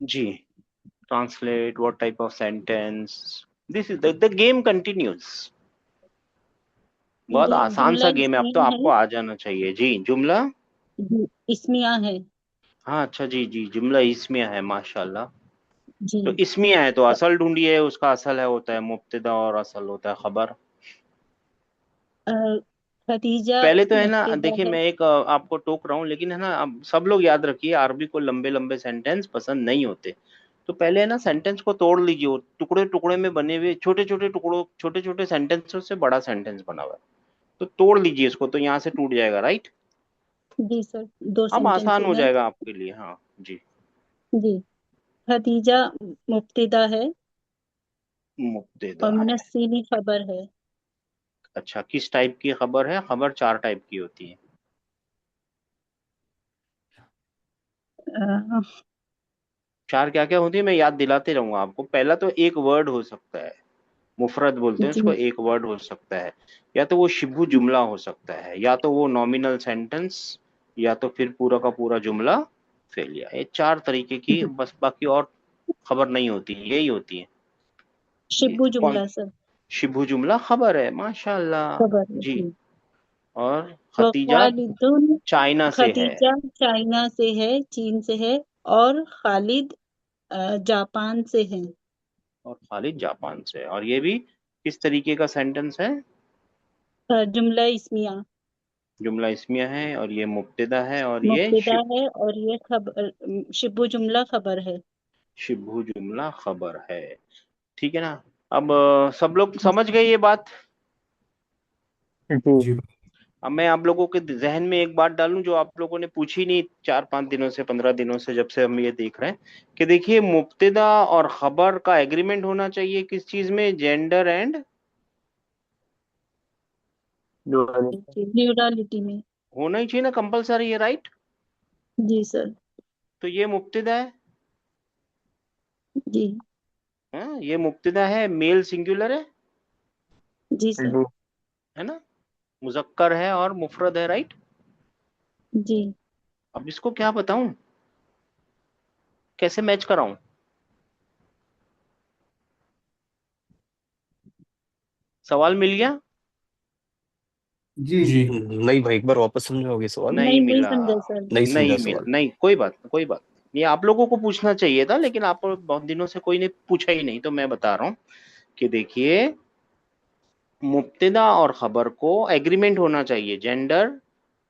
A: जी। Translate what type of sentence. This is the game continues. बहुत
F: जी,
A: आसान
F: जुमला
A: सा गेम है, अब तो
F: इस्मिया
A: आपको
F: है।
A: आ जाना चाहिए। जी, जुमला।
F: जी, इस्मिया है।
A: हाँ, अच्छा जी जी, जुमला इस्मिया है, माशाल्लाह।
F: जी।
A: तो इस्मिया है तो असल ढूंढिए। उसका असल है, होता है मुब्तदा, और असल होता है खबर।
F: अ, खदीजा
A: पहले तो है ना,
F: मुब्तदा
A: देखिए
F: है।
A: मैं एक आपको टोक रहा हूँ, लेकिन है ना, अब सब लोग याद रखिए, अरबी को लंबे लंबे सेंटेंस पसंद नहीं होते। तो पहले है ना, सेंटेंस को तोड़ लीजिए। वो टुकड़े टुकड़े में बने हुए छोटे छोटे टुकड़ों, छोटे छोटे सेंटेंसों से बड़ा सेंटेंस बना हुआ है। तो तोड़ लीजिए इसको, तो यहाँ से टूट जाएगा, राइट।
F: जी सर, 2
A: अब आसान
F: सेंटेंसेस
A: हो
F: हैं।
A: जाएगा आपके लिए, हाँ जी।
F: जी। खदीजा मुब्तदा है
A: मुब्तदा
F: और
A: है।
F: मिनस्सीनी खबर है।
A: अच्छा, किस टाइप की खबर है? खबर 4 टाइप की होती है।
F: अ,
A: 4 क्या क्या होती है, मैं याद दिलाते रहूंगा आपको। पहला तो एक वर्ड हो सकता है, मुफरद बोलते हैं
F: जी।
A: उसको। एक वर्ड हो सकता है, या तो वो शिबू जुमला हो सकता है, या तो वो नॉमिनल सेंटेंस, या तो फिर पूरा का पूरा जुमला फेल। ये 4 तरीके की, बस बाकी और खबर नहीं होती, यही होती है। जी।
F: शिबू
A: कौन?
F: जुमला सर।
A: शिबू जुमला खबर है, माशाल्लाह।
F: खबर है
A: जी।
F: जी।
A: और
F: व
A: खतीजा
F: खालिदुन।
A: चाइना से है,
F: खदीजा चाइना से है, चीन से है। और खालिद जापान से है।
A: और खालिद जापान से है। और ये भी किस तरीके का सेंटेंस है?
F: जुमला इस्मिया
A: जुमला इस्मिया है, और ये मुब्तदा है, और ये
F: मुब्तदा है, और ये खबर शिबू जुमला खबर है।
A: शिबू जुमला खबर है। ठीक है ना। अब सब लोग
F: जी।
A: समझ गए ये बात।
C: जी।
B: जी
A: अब मैं आप लोगों के जहन में एक बात डालूं, जो आप लोगों ने पूछी नहीं 4-5 दिनों से, 15 दिनों से, जब से हम ये देख रहे हैं, कि देखिए मुब्तदा और खबर का एग्रीमेंट होना चाहिए किस चीज में? Gender and.
F: न्यूरलिटी में।
A: होना ही चाहिए ना, कंपलसरी है, राइट।
F: जी सर।
A: तो ये मुब्तदा है।
F: जी।
A: हाँ, ये मुब्तदा है, मेल सिंगुलर
F: जी सर।
C: जी।
A: है ना। मुजक्कर है और मुफरद है, राइट।
F: जी।
A: अब इसको क्या बताऊं, कैसे मैच कराऊं? सवाल मिल गया?
D: जी
H: जी
B: नहीं भाई, एक बार वापस समझाओगे सवाल?
A: नहीं
F: नहीं
A: मिला।
F: समझा सर।
B: नहीं समझा
A: नहीं
B: सवाल।
A: नहीं, कोई बात कोई बात नहीं। ये आप लोगों को पूछना चाहिए था, लेकिन आप बहुत दिनों से कोई ने पूछा ही नहीं, तो मैं बता रहा हूँ कि देखिए, मुब्तदा और खबर को एग्रीमेंट होना चाहिए जेंडर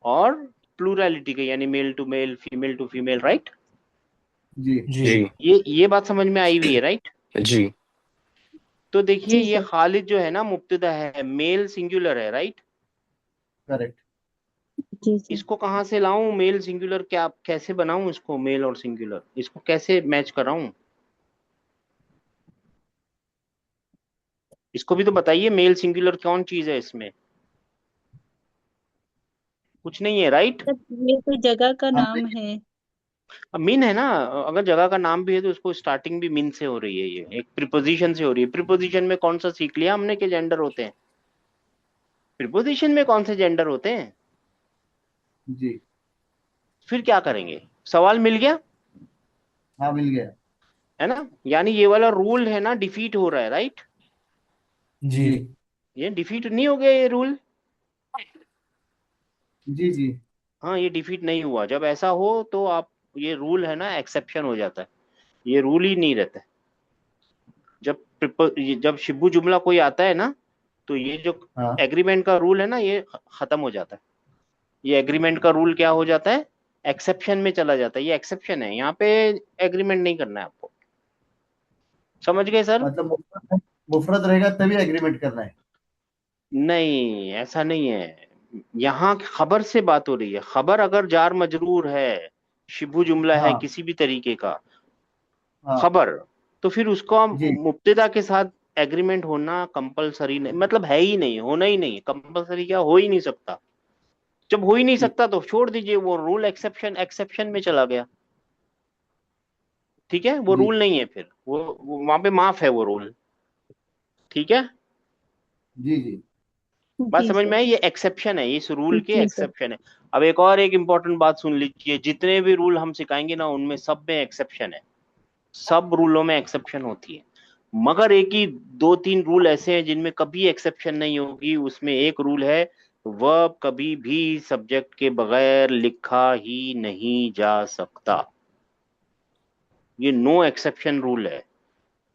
A: और प्लूरैलिटी का, यानी male to male, female to female, right?
D: जी
H: जी
B: जी
A: ये बात समझ में आई हुई है, राइट?
B: जी
A: तो देखिए,
F: जी
A: ये
F: सर।
A: खालिद जो है ना, मुब्तदा है, मेल सिंगुलर है, राइट?
D: करेक्ट।
F: जी सर।
A: इसको कहाँ से लाऊं मेल सिंगुलर? क्या कैसे बनाऊं इसको मेल और सिंगुलर? इसको कैसे मैच कराऊं? इसको भी तो बताइए, मेल सिंगुलर कौन चीज है इसमें? कुछ नहीं है, राइट?
F: सर ये तो जगह का
D: हाँ
F: नाम है।
A: अब मीन है ना, अगर जगह का नाम भी है तो उसको स्टार्टिंग भी मीन से हो रही है, ये एक प्रीपोजिशन से हो रही है। प्रीपोजिशन में कौन सा सीख लिया हमने कि जेंडर होते हैं? प्रीपोजिशन में कौन से जेंडर होते हैं?
D: जी।
A: फिर क्या करेंगे? सवाल मिल गया
D: हाँ मिल गया।
A: है ना? यानी ये वाला रूल है ना, डिफीट हो रहा है, राइट?
H: जी
D: जी
A: ये डिफीट नहीं हो गया ये रूल?
D: जी जी
A: हाँ, ये डिफीट नहीं हुआ। जब ऐसा हो तो आप, ये रूल है ना, एक्सेप्शन हो जाता है, ये रूल ही नहीं रहता है। जब शिबू जुमला कोई आता है ना, तो ये जो
D: हाँ
A: एग्रीमेंट का रूल है ना, ये खत्म हो जाता है। ये एग्रीमेंट का रूल क्या हो जाता है? एक्सेप्शन में चला जाता है। ये एक्सेप्शन है, यहाँ पे एग्रीमेंट नहीं करना है आपको। समझ गए सर?
D: मतलब मुफरत रहेगा तभी एग्रीमेंट करना है।
A: नहीं, ऐसा नहीं है। यहाँ खबर से बात हो रही है। खबर अगर जार मजरूर है, शिबू जुमला है
D: हाँ
A: किसी भी तरीके का,
D: हाँ
A: खबर, तो फिर उसको
D: जी
A: मुब्तदा के साथ एग्रीमेंट होना कंपलसरी नहीं, मतलब है ही नहीं, होना ही नहीं। कंपलसरी क्या, हो ही नहीं सकता। जब हो ही नहीं
D: ठीक।
A: सकता तो छोड़ दीजिए, वो रूल एक्सेप्शन एक्सेप्शन में चला गया। ठीक है, वो
D: जी
A: रूल नहीं है फिर, वो वहां पे माफ है वो रूल। ठीक है,
D: जी जी
A: बात
F: जी
A: समझ
F: सर।
A: में आई? ये एक्सेप्शन है, इस रूल के
F: जी सर।
A: एक्सेप्शन है। अब एक और एक इंपॉर्टेंट बात सुन लीजिए, जितने भी रूल हम सिखाएंगे ना, उनमें सब में एक्सेप्शन है। सब रूलों में एक्सेप्शन होती है, मगर एक ही दो तीन रूल ऐसे हैं जिनमें कभी एक्सेप्शन नहीं होगी। उसमें एक रूल है, वर्ब कभी भी सब्जेक्ट के बगैर लिखा ही नहीं जा सकता। ये नो एक्सेप्शन रूल है।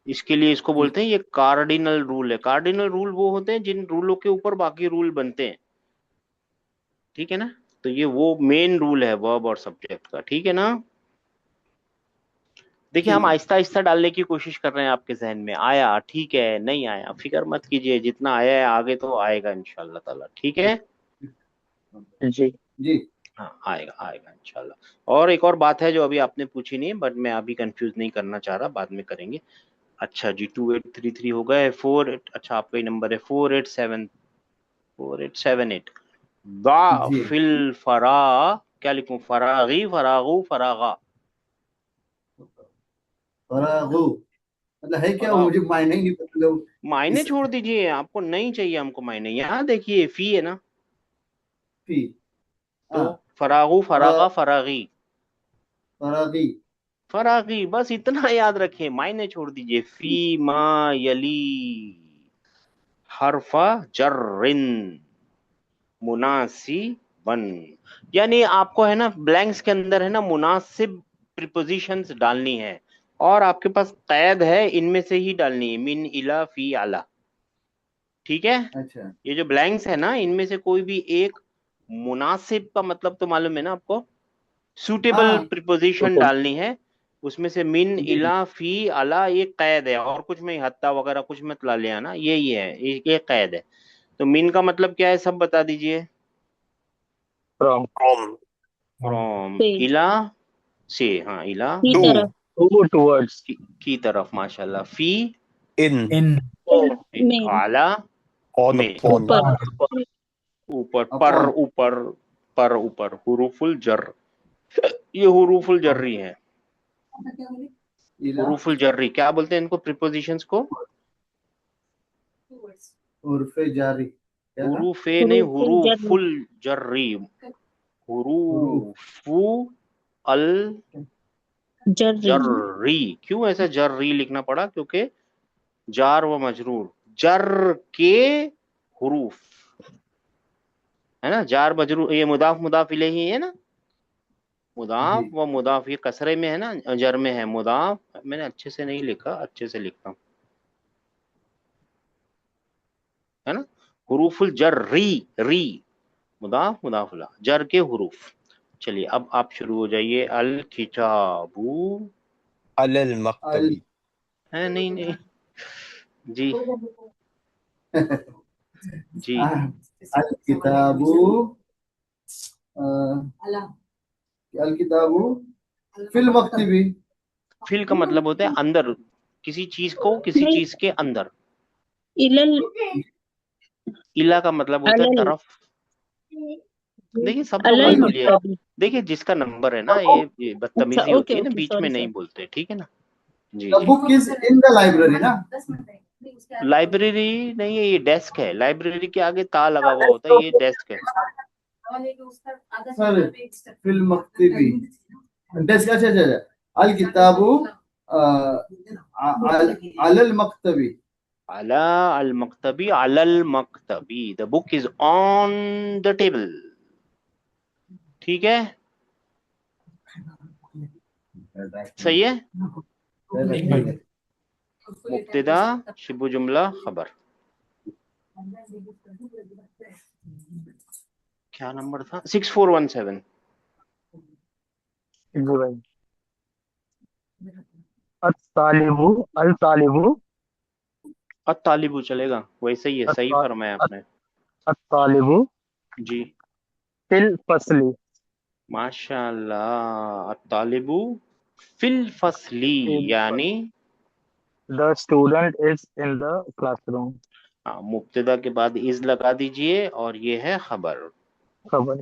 A: इसके लिए इसको
D: ठीक।
A: बोलते हैं, ये कार्डिनल रूल है। कार्डिनल रूल वो होते हैं जिन रूलों के ऊपर बाकी रूल बनते हैं। ठीक है ना? तो ये वो मेन रूल है वर्ब और सब्जेक्ट का। ठीक है ना? देखिए,
D: ठीक
A: हम
D: है।
A: आहिस्ता आहिस्ता डालने की कोशिश कर रहे हैं आपके जहन में। आया, ठीक है, नहीं आया फिक्र मत कीजिए, जितना आया है आगे तो आएगा इंशाल्लाह ताला। ठीक है?
C: जी।
D: जी
A: हाँ, आएगा आएगा इंशाल्लाह। और एक और बात है जो अभी आपने पूछी नहीं है, बट मैं अभी कंफ्यूज नहीं करना चाह रहा, बाद में करेंगे। अच्छा जी, 2833 हो गए। 48, अच्छा आपका ही नंबर है, 4878। दा
D: जी
A: फिल फरा, क्या लिखूं? फरागी, फरागू, फरागा?
D: फरागू मतलब है क्या, वो
A: फराग,
D: मुझे मायने ही नहीं पता लोग
A: मायने
D: इस
A: छोड़ दीजिए, आपको नहीं चाहिए हमको मायने। यहाँ देखिए, फी है ना,
D: फी।
A: तो
D: हाँ
A: फरागू,
D: फरा
A: फरागा, फरागी,
D: फरागी।
A: फरागी, बस इतना याद रखिए। मायने छोड़ दीजिए। फी मा यली हरफा जर्रिन मुनासिबन, यानी आपको है ना, ब्लैंक्स के अंदर है ना, मुनासिब प्रीपोजिशंस डालनी है, और आपके पास कैद है, इनमें से ही डालनी है, मिन, इला, फी, आला। ठीक है?
D: अच्छा
A: ये जो ब्लैंक्स है ना, इनमें से कोई भी एक, मुनासिब का मतलब तो मालूम है ना आपको, सूटेबल
D: हाँ
A: प्रीपोजिशन डालनी है। उसमें से मिन,
D: जी
A: इला, फी, अला, ये कैद है, और कुछ में हत्ता वगैरह कुछ मत ला ले आना, यही है, ये कैद है। तो मिन का मतलब क्या है, सब बता दीजिए।
C: फ्रॉम।
B: फ्रॉम।
A: फ्रॉम,
F: से।
A: इला, से, हाँ इला,
F: की
B: टू।
F: तरफ।
C: टूवर्ड्स।
A: की तरफ, माशाल्लाह। फी,
B: इन।
H: इन
F: में।
A: आला,
B: ऑन
A: में,
B: अपॉन।
F: ऊपर।
A: ऊपर, पर
D: अपॉन।
A: ऊपर, पर ऊपर, हुरूफुल जर, ये हुरूफुल जर्री है।
D: इला
A: हुरूफुल जर्री क्या बोलते हैं इनको, प्रीपोजिशंस को?
D: उर्फे जारी क्या था।
A: हुरूफे नहीं,
F: हुरूफुल जर।
A: हुरूफुल जर्री।
D: हुरूफ।
A: हुरूफु अल
F: जर्री।
A: जर्री। क्यों ऐसा जर्री लिखना पड़ा? क्योंकि जार व मजरूर, जर के हुरूफ, है ना। जार मजरूर, ये मुदाफ मुदाफ इलैही है ना, मुदाफ
D: जी
A: व मुदाफ, ये कसरे में है ना, जर में है। मुदाफ मैंने अच्छे से नहीं लिखा, अच्छे से लिखता हूँ, है ना। हुरूफुल जर, री मुदाफ मुदाफला, जर के हुरूफ। चलिए अब आप शुरू हो जाइए। अल किताबू,
B: अलल
D: अल
B: मक्तबी।
A: है नहीं नहीं, जी जी।
D: अल किताबु, अल किताबु फिल मक्तबी।
A: फिल का मतलब होता है अंदर, किसी चीज को किसी
F: नहीं,
A: चीज के अंदर।
F: इलल
A: इला का मतलब होता है
F: अलल
A: तरफ। देखिए सब लोग
F: अलल
A: मत बोलिए,
F: मक्तबी।
A: देखिए जिसका नंबर है ना, ये
F: अच्छा,
A: बदतमीजी
F: ओके
A: होती है ना,
F: ओके,
A: बीच में
F: सॉरी
A: नहीं
F: सॉरी।
A: बोलते, ठीक है ना। जी
D: द
A: जी।
D: Book is in the library ना।
A: लाइब्रेरी नहीं है, ये डेस्क है। लाइब्रेरी के आगे ता लगा हुआ होता है, ये डेस्क है।
D: सर फिल मक्तबी डेस्क, अच्छा अच्छा अच्छा। अल किताबु अलल मक्तबी।
A: अला अल मक्तबी, अलल मक्तबी, the book is on the table, ठीक है, सही है। मुब्तदा शिबु जुमला खबर। क्या नंबर था? 6417।
C: जी भाई। अत-तालिबु, अल-तालिबु,
A: अत-तालिबु चलेगा, वैसे ही है, सही फरमाया आपने।
C: अत-तालिबु
A: जी
C: फिल फसली।
A: माशाल्लाह। अत-तालिबु फिल फसली, यानी
C: the student is in the classroom.
A: हाँ, मुब्तदा के बाद इज लगा दीजिए और ये है खबर।
C: खबर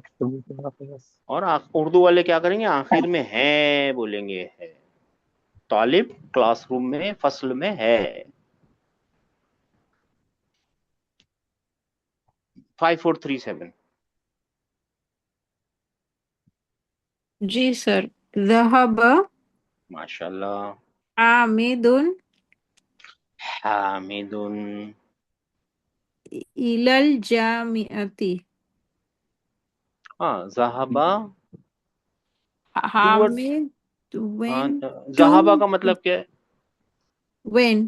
A: और उर्दू वाले क्या करेंगे, आखिर में है बोलेंगे, है। तालिब क्लासरूम में, फसल में है। 5437।
G: जी सर। ज़हब
A: माशाल्लाह।
G: आमिदुन
A: हामिदुन,
G: इलल जामिअती।
A: हाँ ज़हाबा, टू वर्ड।
G: हामिद went
A: ज़हाबा
G: to
A: का मतलब क्या है?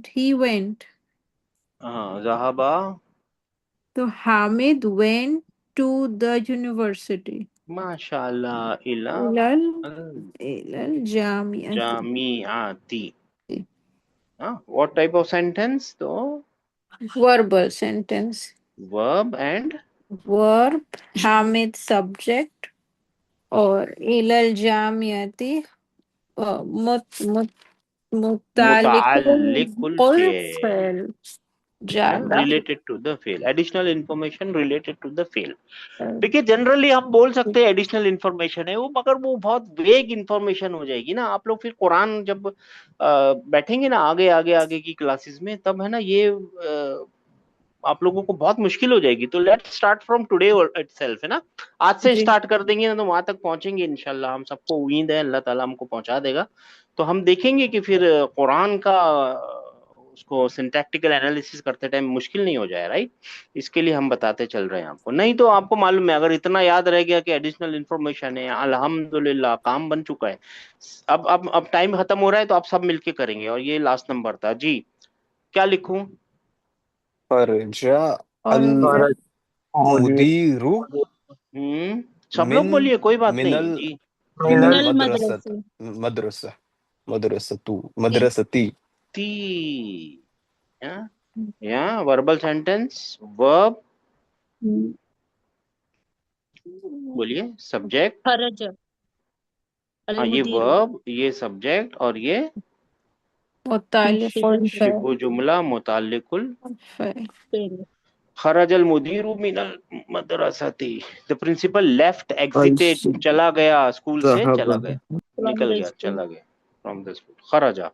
G: he went।
A: हाँ ज़हाबा,
G: तो Hamid went to the university।
A: माशाल्लाह, इला
G: इलल इलल जामिअती।
A: जामिआती। हाँ, व्हाट टाइप ऑफ सेंटेंस? तो
G: verbal sentence।
A: Verb and
G: verb, हामिद subject, और इलल जामिअती मुत मुत मुतालिकुल
A: मुतालिकुल फेल,
G: फेल ज्यादा।
A: रिलेटेड टू द फेल, additional information related to the फेल। देखिए जनरली हम बोल सकते हैं एडिशनल इंफॉर्मेशन है वो, मगर वो बहुत वेग इंफॉर्मेशन हो जाएगी ना। आप लोग फिर कुरान जब बैठेंगे ना आगे आगे आगे की क्लासेस में, तब है ना ये आप लोगों को बहुत मुश्किल हो जाएगी। तो let's start from today itself, है ना। आज से
G: जी
A: स्टार्ट कर देंगे ना तो वहां तक पहुंचेंगे इंशाल्लाह। हम सबको उम्मीद है अल्लाह ताला हमको पहुंचा देगा। तो हम देखेंगे कि फिर कुरान का उसको सिंटैक्टिकल एनालिसिस करते टाइम मुश्किल नहीं हो जाए, राइट। इसके लिए हम बताते चल रहे हैं आपको। नहीं तो आपको मालूम है, अगर इतना याद रह गया कि एडिशनल इन्फॉर्मेशन है, अल्हम्दुलिल्लाह काम बन चुका है। अब टाइम खत्म हो रहा है तो आप सब मिलके करेंगे। और ये लास्ट नंबर था जी, क्या लिखूं?
B: फरजा
G: और
B: अल
C: और मुदीर
B: मुदीरु
A: सब
B: मिन
A: लोग बोलिए, कोई बात नहीं
B: मिनल
A: जी।
B: मिनल
F: मिनल
B: मदरसत
F: मदरसे।
B: मदरसा मदरसतु मदरसती।
A: ती, या वर्बल सेंटेंस, वर्ब बोलिए, सब्जेक्ट,
F: खरज अल
A: हाँ ये
F: मुदीर
A: वर्ब, ये सब्जेक्ट, और ये
G: मुतालिकुल
A: शिबु जुमला मुताल्लिकुल।
G: Fail.
F: Fail.
A: खरजल मुदीरु Minal मदरसती, the principal left, exerted, चला गया, स्कूल से चला गया,
F: फ्रॉम
A: निकल
F: द
A: गया,
F: स्कूल।
A: चला गया फ्रॉम द स्कूल, खरजा।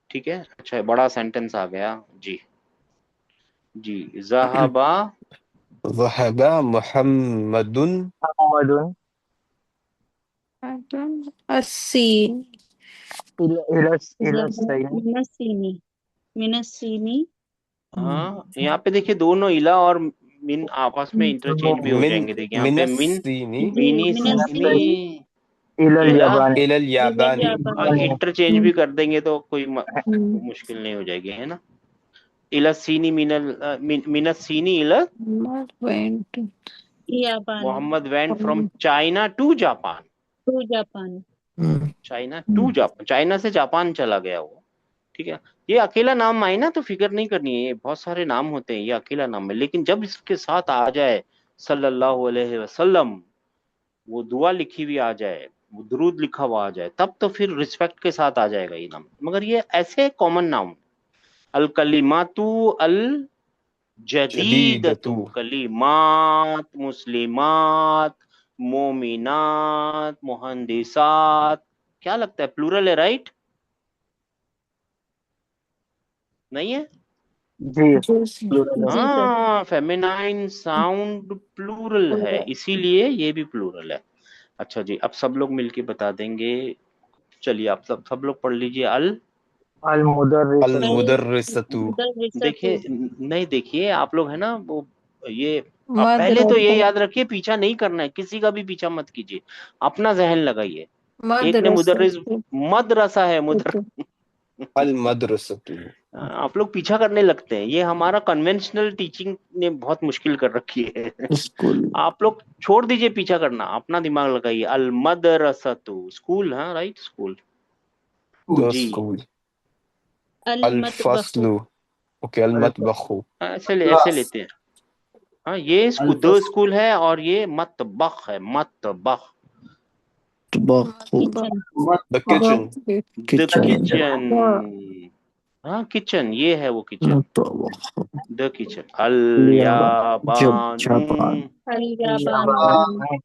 A: ठीक है, अच्छा बड़ा सेंटेंस आ गया जी। जी ज़हाबा
B: ज़हबा मुहम्मदुन
C: मोहम्मदुन
G: अस्सीन
C: इला इला इला
F: ज़हब
C: सैनी
F: मिनस्सीनी, मिनस्सीनी
A: हाँ, यहाँ पे देखिए दोनों इला और मिन आपस में इंटरचेंज भी हो
B: मिन
A: जाएंगे। देखिए यहाँ पे मिन
B: मिनस्सीनी
F: जी
A: मिनी
F: मिनस्सीनी
A: सीनी
C: इलल
A: इला
C: याबानी
B: इलल
F: इलल
B: याबानी
F: याबानी
A: इंटरचेंज भी कर देंगे तो कोई मुश्किल नहीं हो जाएगी, है ना। इला सीनी मिनस सीनी इला
G: Not went.
F: याबानी
A: Mohammad went from China to Japan.
F: To Japan
A: China to Japan, China से जापान चला गया वो। ठीक है, ये अकेला नाम आए ना तो फिक्र नहीं करनी है, ये बहुत सारे नाम होते हैं, ये अकेला नाम है। लेकिन जब इसके साथ आ जाए सल्लल्लाहु अलैहि वसल्लम, वो दुआ लिखी हुई आ जाए, वो दुरूद लिखा हुआ आ जाए, तब तो फिर रिस्पेक्ट के साथ आ जाएगा ये नाम। मगर ये ऐसे कॉमन नाम, अल कलिमातु अल जदीदतु,
B: जदीदतु
A: कलिमात, मुस्लिमात, मोमिनात, मुहंदिसात, क्या लगता है प्लूरल है? राइट नहीं है?
C: जी
G: Juicy.
C: प्लूरल है
F: जी सर
A: हाँ, फेमिनाइन साउंड प्लूरल है, इसीलिए ये भी प्लूरल है। अच्छा जी, अब सब लोग मिलके बता देंगे। चलिए आप सब लोग पढ़ लीजिए। अल
C: अल
F: अल
B: मुदर्रिसतु
F: मुदर्रिसतु
A: देखिए नहीं, देखिए आप लोग है ना वो ये आप पहले तो ये
G: Madrasa.
A: याद रखिए, पीछा नहीं करना है, किसी का भी पीछा मत कीजिए, अपना जहन लगाइए। एक ने
G: Madrasa.
A: मुदर्रिस मदरसा है
G: Okay.
B: अल मदरसतु
A: आप लोग पीछा करने लगते हैं, ये हमारा कन्वेंशनल टीचिंग ने बहुत मुश्किल कर रखी है।
G: School.
A: आप लोग छोड़ दीजिए पीछा करना, अपना दिमाग लगाइए। अल मदरसतु स्कूल, हाँ राइट, स्कूल
B: द
A: जी।
B: स्कूल
F: अल
B: अल
F: मतबखु
B: फस्लु ओके अल मतबखु
A: ऐसे लेते हैं। हाँ, ये द स्कूल है और ये मतबख है, मतबख
F: kitchen
B: the kitchen
A: the kitchen. हाँ किचन, ये है वो किचन, द किचन। अल याबानु,
F: अल याबानी
A: तो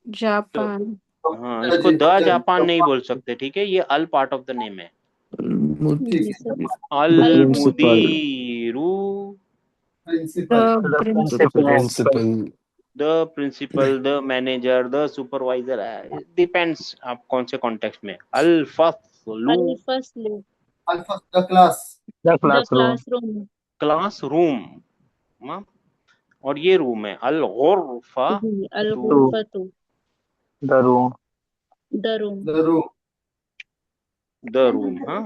G: Japan.
A: हाँ, इसको द जापान नहीं बोल सकते, ठीक है, ये अल पार्ट ऑफ द नेम है।
F: जी सर
A: अल
F: अल
A: मुदीरू,
D: principal
G: The principal.
B: Principal
A: the principal, the manager, the supervisor, depends आप कौन से कॉन्टेक्स्ट में। अल फस्लू,
F: अल फस्ल
D: the class
C: the
F: the
C: classroom
F: classroom
A: classroom, हाँ, और ये रूम है। अल गुरफा
F: जी अल
A: तू,
F: गुरफतु
C: the room
F: the room
D: the room
A: the room, हाँ।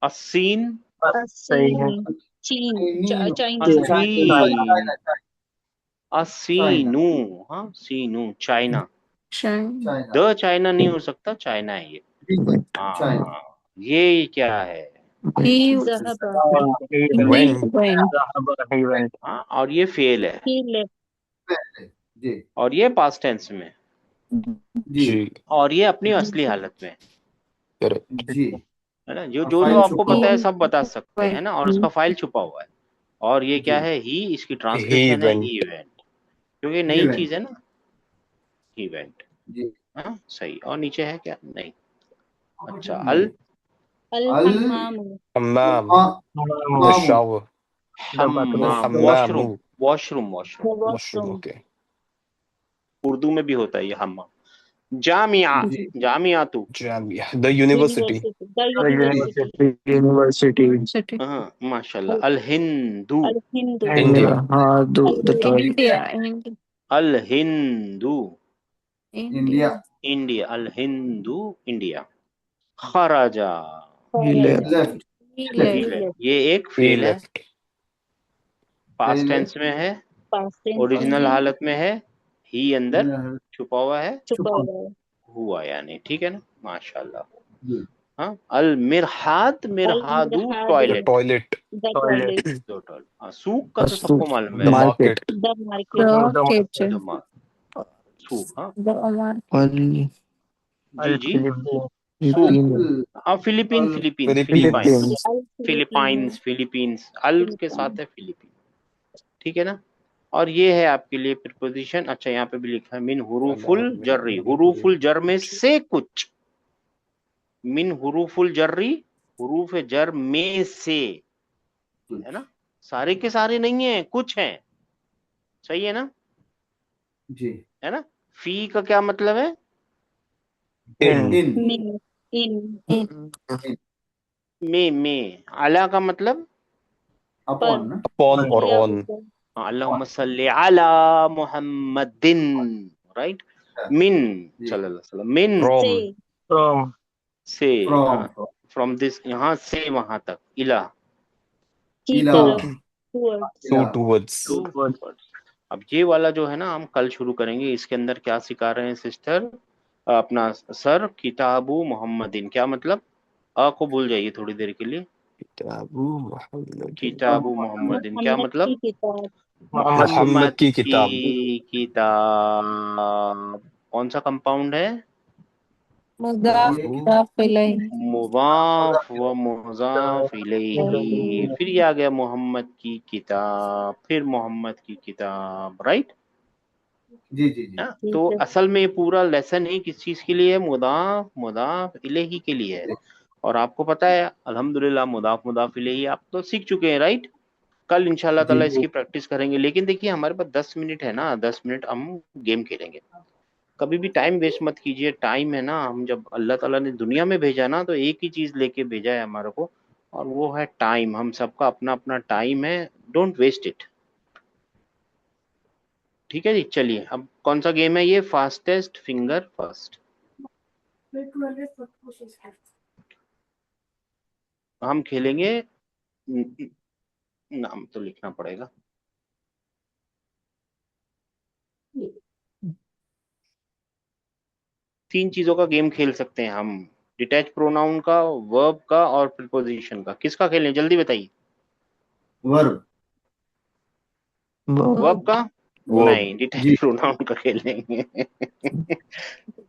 A: अस्सीन,
C: सही है
F: चीन चाइना
A: अस्सीन, असीनू, हाँ सीनू, चाइना।
G: China.
A: द चाइना नहीं हो सकता, चाइना है ये। हाँ, ये क्या है?
G: He
F: ज़हबा
B: वेंट
C: इवेंट
A: हाँ, और ये फेल है,
F: ही लेफ्ट
D: जी
A: और ये पास्ट टेंस में,
D: जी
B: जी
A: और ये अपनी असली हालत में,
B: करेक्ट
D: जी
A: है ना। जो
D: और
A: जो
D: फाइल
A: जो आपको
D: छुपा
A: पता है
G: हुआ।
A: सब बता सकते हैं ना, और उसका फाइल छुपा हुआ है। और ये क्या
D: जी
A: है? ही, इसकी
B: ही
A: ट्रांसलेशन है
B: वेंट
A: इवेंट, क्योंकि नई
D: इवेंट
A: चीज है ना, इवेंट।
D: जी
A: हाँ सही। और नीचे है क्या? नहीं। अच्छा,
D: नहीं।
F: अल
D: अल
F: हम्माम
B: हम्माम द
D: मामू
B: शावर
A: हम्माम,
B: हम्मामु
A: washroom, washroom, washroom.
F: The
B: mushroom
F: washroom
B: okay
A: Urdu में भी होता है ये हम्माम। जामिया,
D: जी
A: जामियातु,
B: जामिया the university
F: the university
C: university
A: हाँ माशाल्लाह। अल हिंदू,
F: अल हिंदू
B: इंडिया
C: हाँ
F: अल
G: India. India.
A: अल हिंदू,
D: इंडिया
G: India.
A: इंडिया, अल हिंदू, इंडिया। खराजा,
D: लेफ्ट
G: He
A: ही
G: left.
A: ले, ये एक
B: ही
A: फेल है,
B: लेफ्ट
A: पास्ट
D: फेल है
A: टेंस में है,
F: पास्ट टेंस
A: ओरिजिनल
F: में
A: हालत में है, ही अंदर छुपा हुआ है,
F: छुपा हुआ है
A: हुआ यानी, ठीक है ना, माशाल्लाह।
D: जी
A: हाँ, अल मिरहाद,
F: अल
A: मिरहादू
F: मिरहाद
B: the
A: toilet,
B: toilet
F: the toilet
A: दो टॉयलेट। हाँ, सूक का तो सबको मालूम
B: द
A: है,
B: market
F: the market
G: The kitchen.
A: जमा सूक, हाँ
G: The Omar.
A: जी जी, सूक।
C: फिलीपीन
A: हाँ, फिलीपीन,
D: अल
A: फिलीपींस,
B: फिलीपींस
A: फिलीपाइंस,
F: अल
A: फिलीपाइंस, फिलीपींस, अल के साथ है फिलीपीन, ठीक है ना। और ये है आपके लिए प्रीपोजिशन। अच्छा, यहाँ पे भी लिखा है मिन हुरूफुल जर्री, हुरूफुल जर में से कुछ, मिन हुरूफुल जर्री, हुरूफ जर में से, है ना, सारे के सारे नहीं है, कुछ हैं, सही है ना,
D: जी
A: है ना। फी का क्या मतलब है?
B: इन
D: इन
F: में इन
A: में। अला का मतलब
D: अपॉन ना
B: अपॉन और
F: या
B: ऑन।
F: ऊपर।
A: अल्लाहुम्मा सल्ली अला मुहम्मदिन, राइट। मिन
D: जी
A: सल्लल्लाहु अलैहि वसल्लम, मिन
B: फ्रॉम
F: से
C: फ्रॉम
A: से,
D: फ्रॉम
A: फ्रॉम दिस, यहाँ से वहां तक, इला
F: की
D: इला
F: तरफ, टूवर्ड्स।
B: टू
D: इला
B: टूवर्ड्स।
C: टूवर्ड्स।
A: अब ये वाला जो है ना हम कल शुरू करेंगे। इसके अंदर क्या सिखा रहे हैं सिस्टर, अपना सर, किताबु मोहम्मदिन, क्या मतलब? अ को भूल जाइए थोड़ी देर के लिए।
B: किताबु मोहम्मद,
A: किताबु मोहम्मदिन क्या
F: मोहम्मद
A: मतलब?
F: की किताब।
C: मोहम्मद
B: मोहम्मद की किताब।
A: की किताब। कौन सा कंपाउंड है?
G: मुदाफ
D: ये
G: मुदाफ इलैहि।
A: मुदाफ व मुजाफ इलैहि। फिर ये आ गया मोहम्मद की किताब, फिर मोहम्मद की किताब, राइट।
D: जी जी जी
F: ठीक
A: तो
F: है।
A: असल में ये पूरा लेसन ही किस चीज के लिए है? मुदाफ मुदाफ इलैहि के लिए है। और आपको पता है अल्हम्दुलिल्लाह मुदाफ मुदाफ इलैहि आप तो सीख चुके हैं, राइट। कल इंशाल्लाह
D: जी
A: ताला इसकी प्रैक्टिस करेंगे। लेकिन देखिए हमारे पास 10 मिनट है ना, 10 मिनट हम गेम खेलेंगे। कभी भी टाइम वेस्ट मत कीजिए। टाइम है ना, हम जब अल्लाह ताला ने दुनिया में भेजा ना, तो एक ही चीज लेके भेजा है हमारे को, और वो है टाइम। हम सबका अपना अपना टाइम है, डोंट वेस्ट इट। ठीक है जी, चलिए अब कौन सा गेम है ये? Fastest finger first. हम खेलेंगे, नाम तो लिखना पड़ेगा। तीन चीजों का गेम खेल सकते हैं हम, डिटैच प्रोनाउन का, वर्ब का और प्रीपोजिशन का। किसका खेलें जल्दी बताइए।
D: वर्ब
A: वर्ब का
B: वर्ब।
A: नहीं, डिटैच
D: जी
A: प्रोनाउन का खेलेंगे।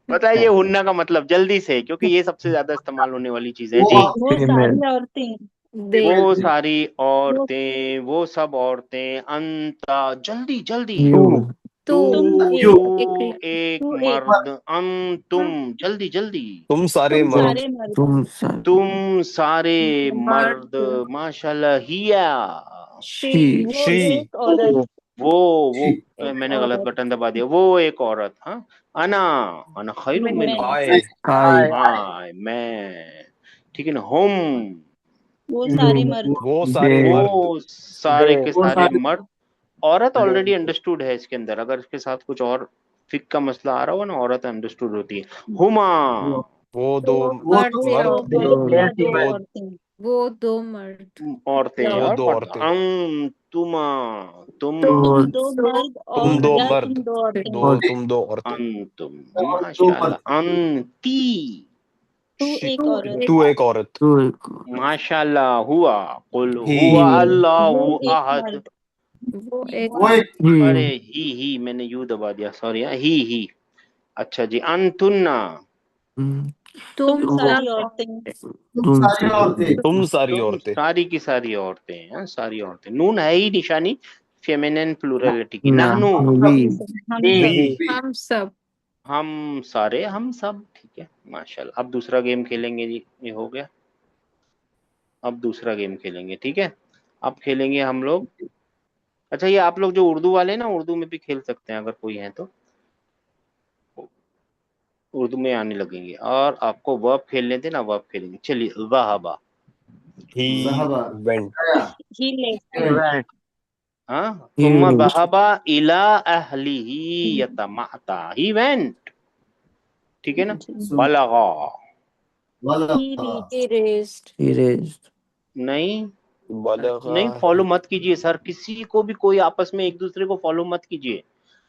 A: बताइए हुन्ना का मतलब जल्दी से, क्योंकि ये सबसे ज्यादा इस्तेमाल होने वाली चीज है
D: वो
A: जी।
F: वो सारी औरतें।
G: दे
A: वो
D: जी
A: सारी
F: वो
A: औरतें, वो सब औरतें, अंता, जल्दी जल्दी।
G: यू
A: तू,
F: तुम
D: यू
A: तू
F: एक,
A: एक
F: तू एक,
A: मर्द, तुम, जल्दी जल्दी।
B: तुम सारे
F: तुम
B: मर्द।
F: सारे मर्द,
A: तुम सारे मर्द,
G: मर्द
A: माशाल्लाह। हिया,
G: शी
F: वो
B: शी
F: एक औरत,
A: वो
D: शी
F: एक
A: मैंने गलत
F: औरत।
A: बटन दबा दिया। वो एक औरत, हाँ। अना, अना खैरुम
F: मैं,
A: मिनहु,
B: आए
G: आई
A: हाँ मैं, ठीक है ना। हम,
F: वो सारे मर्द,
B: वो सारे
G: दे
B: मर्द।
A: वो सारे के
D: वो
A: सारे
D: सारे
A: मर्द। औरत ऑलरेडी अंडरस्टूड है इसके अंदर। अगर इसके साथ कुछ और फिक का मसला आ रहा हो ना, औरत अंडरस्टूड होती है। हुमा,
B: वो दो
D: वो
G: मर्द
D: तो
F: वो
B: मर्द।
F: दो मर्द या दो
B: वो
F: औरतें।
G: वो दो मर्द
A: औरतें
B: वो
A: और
B: दो
A: मर्द।
B: औरतें।
A: तुमा, तुम,
F: तुम दो मर्द
B: तुम
F: और
B: दो
F: या तुम
B: मर्द,
F: दो औरतें।
B: तुम दो औरतें।
A: अंतुम,
D: दो मर्द
A: माशाल्लाह। अंती,
F: तू
B: शी
F: एक औरत,
B: तू एक औरत।
A: माशाल्लाह। हुआ, कुल
B: ही
A: हुआ अल्लाहु
F: वो एक
A: अहद।
F: मर्द,
G: वो एक
D: वो एक
A: अरे ही मैंने यू दबा दिया, सॉरी। ही। अच्छा जी, अंतुन्ना,
F: तुम
G: तुम
F: सारी
G: सब
F: औरतें।
D: तुम सारी औरतें
B: तुम सारी
A: तुम
B: औरतें।
A: सारी की सारी औरतें हैं, सारी औरतें। नून है ही निशानी फेमिनिन प्लूरलिटी की। नहनु,
F: हम सब,
B: वी
D: भी
G: हम सब
A: हम सारे, हम सब, ठीक है माशाल्लाह। अब दूसरा गेम खेलेंगे जी, ये हो गया। अब दूसरा गेम खेलेंगे, ठीक है। अब खेलेंगे हम लोग। अच्छा ये आप लोग जो उर्दू वाले हैं ना, उर्दू में भी खेल सकते हैं अगर कोई है तो। उर्दू में आने लगेंगे। और आपको वर्ब खेलने थे ना, वर्ब खेलेंगे। चलिए, ज़हाबा,
B: ही
D: ज़हबा
B: वेंट।
D: गया
F: ही लेफ्ट,
C: इवेंट।
A: हाँ। सुम्मा ज़हाबा इला अहलिही यतमअता, ही वेंट, ठीक है ना। बलगा,
D: वाला
F: ही रीच,
G: erased
A: नहीं,
B: बलगा
A: नहीं फॉलो मत कीजिए सर। किसी को भी, कोई आपस में एक दूसरे को फॉलो मत कीजिए।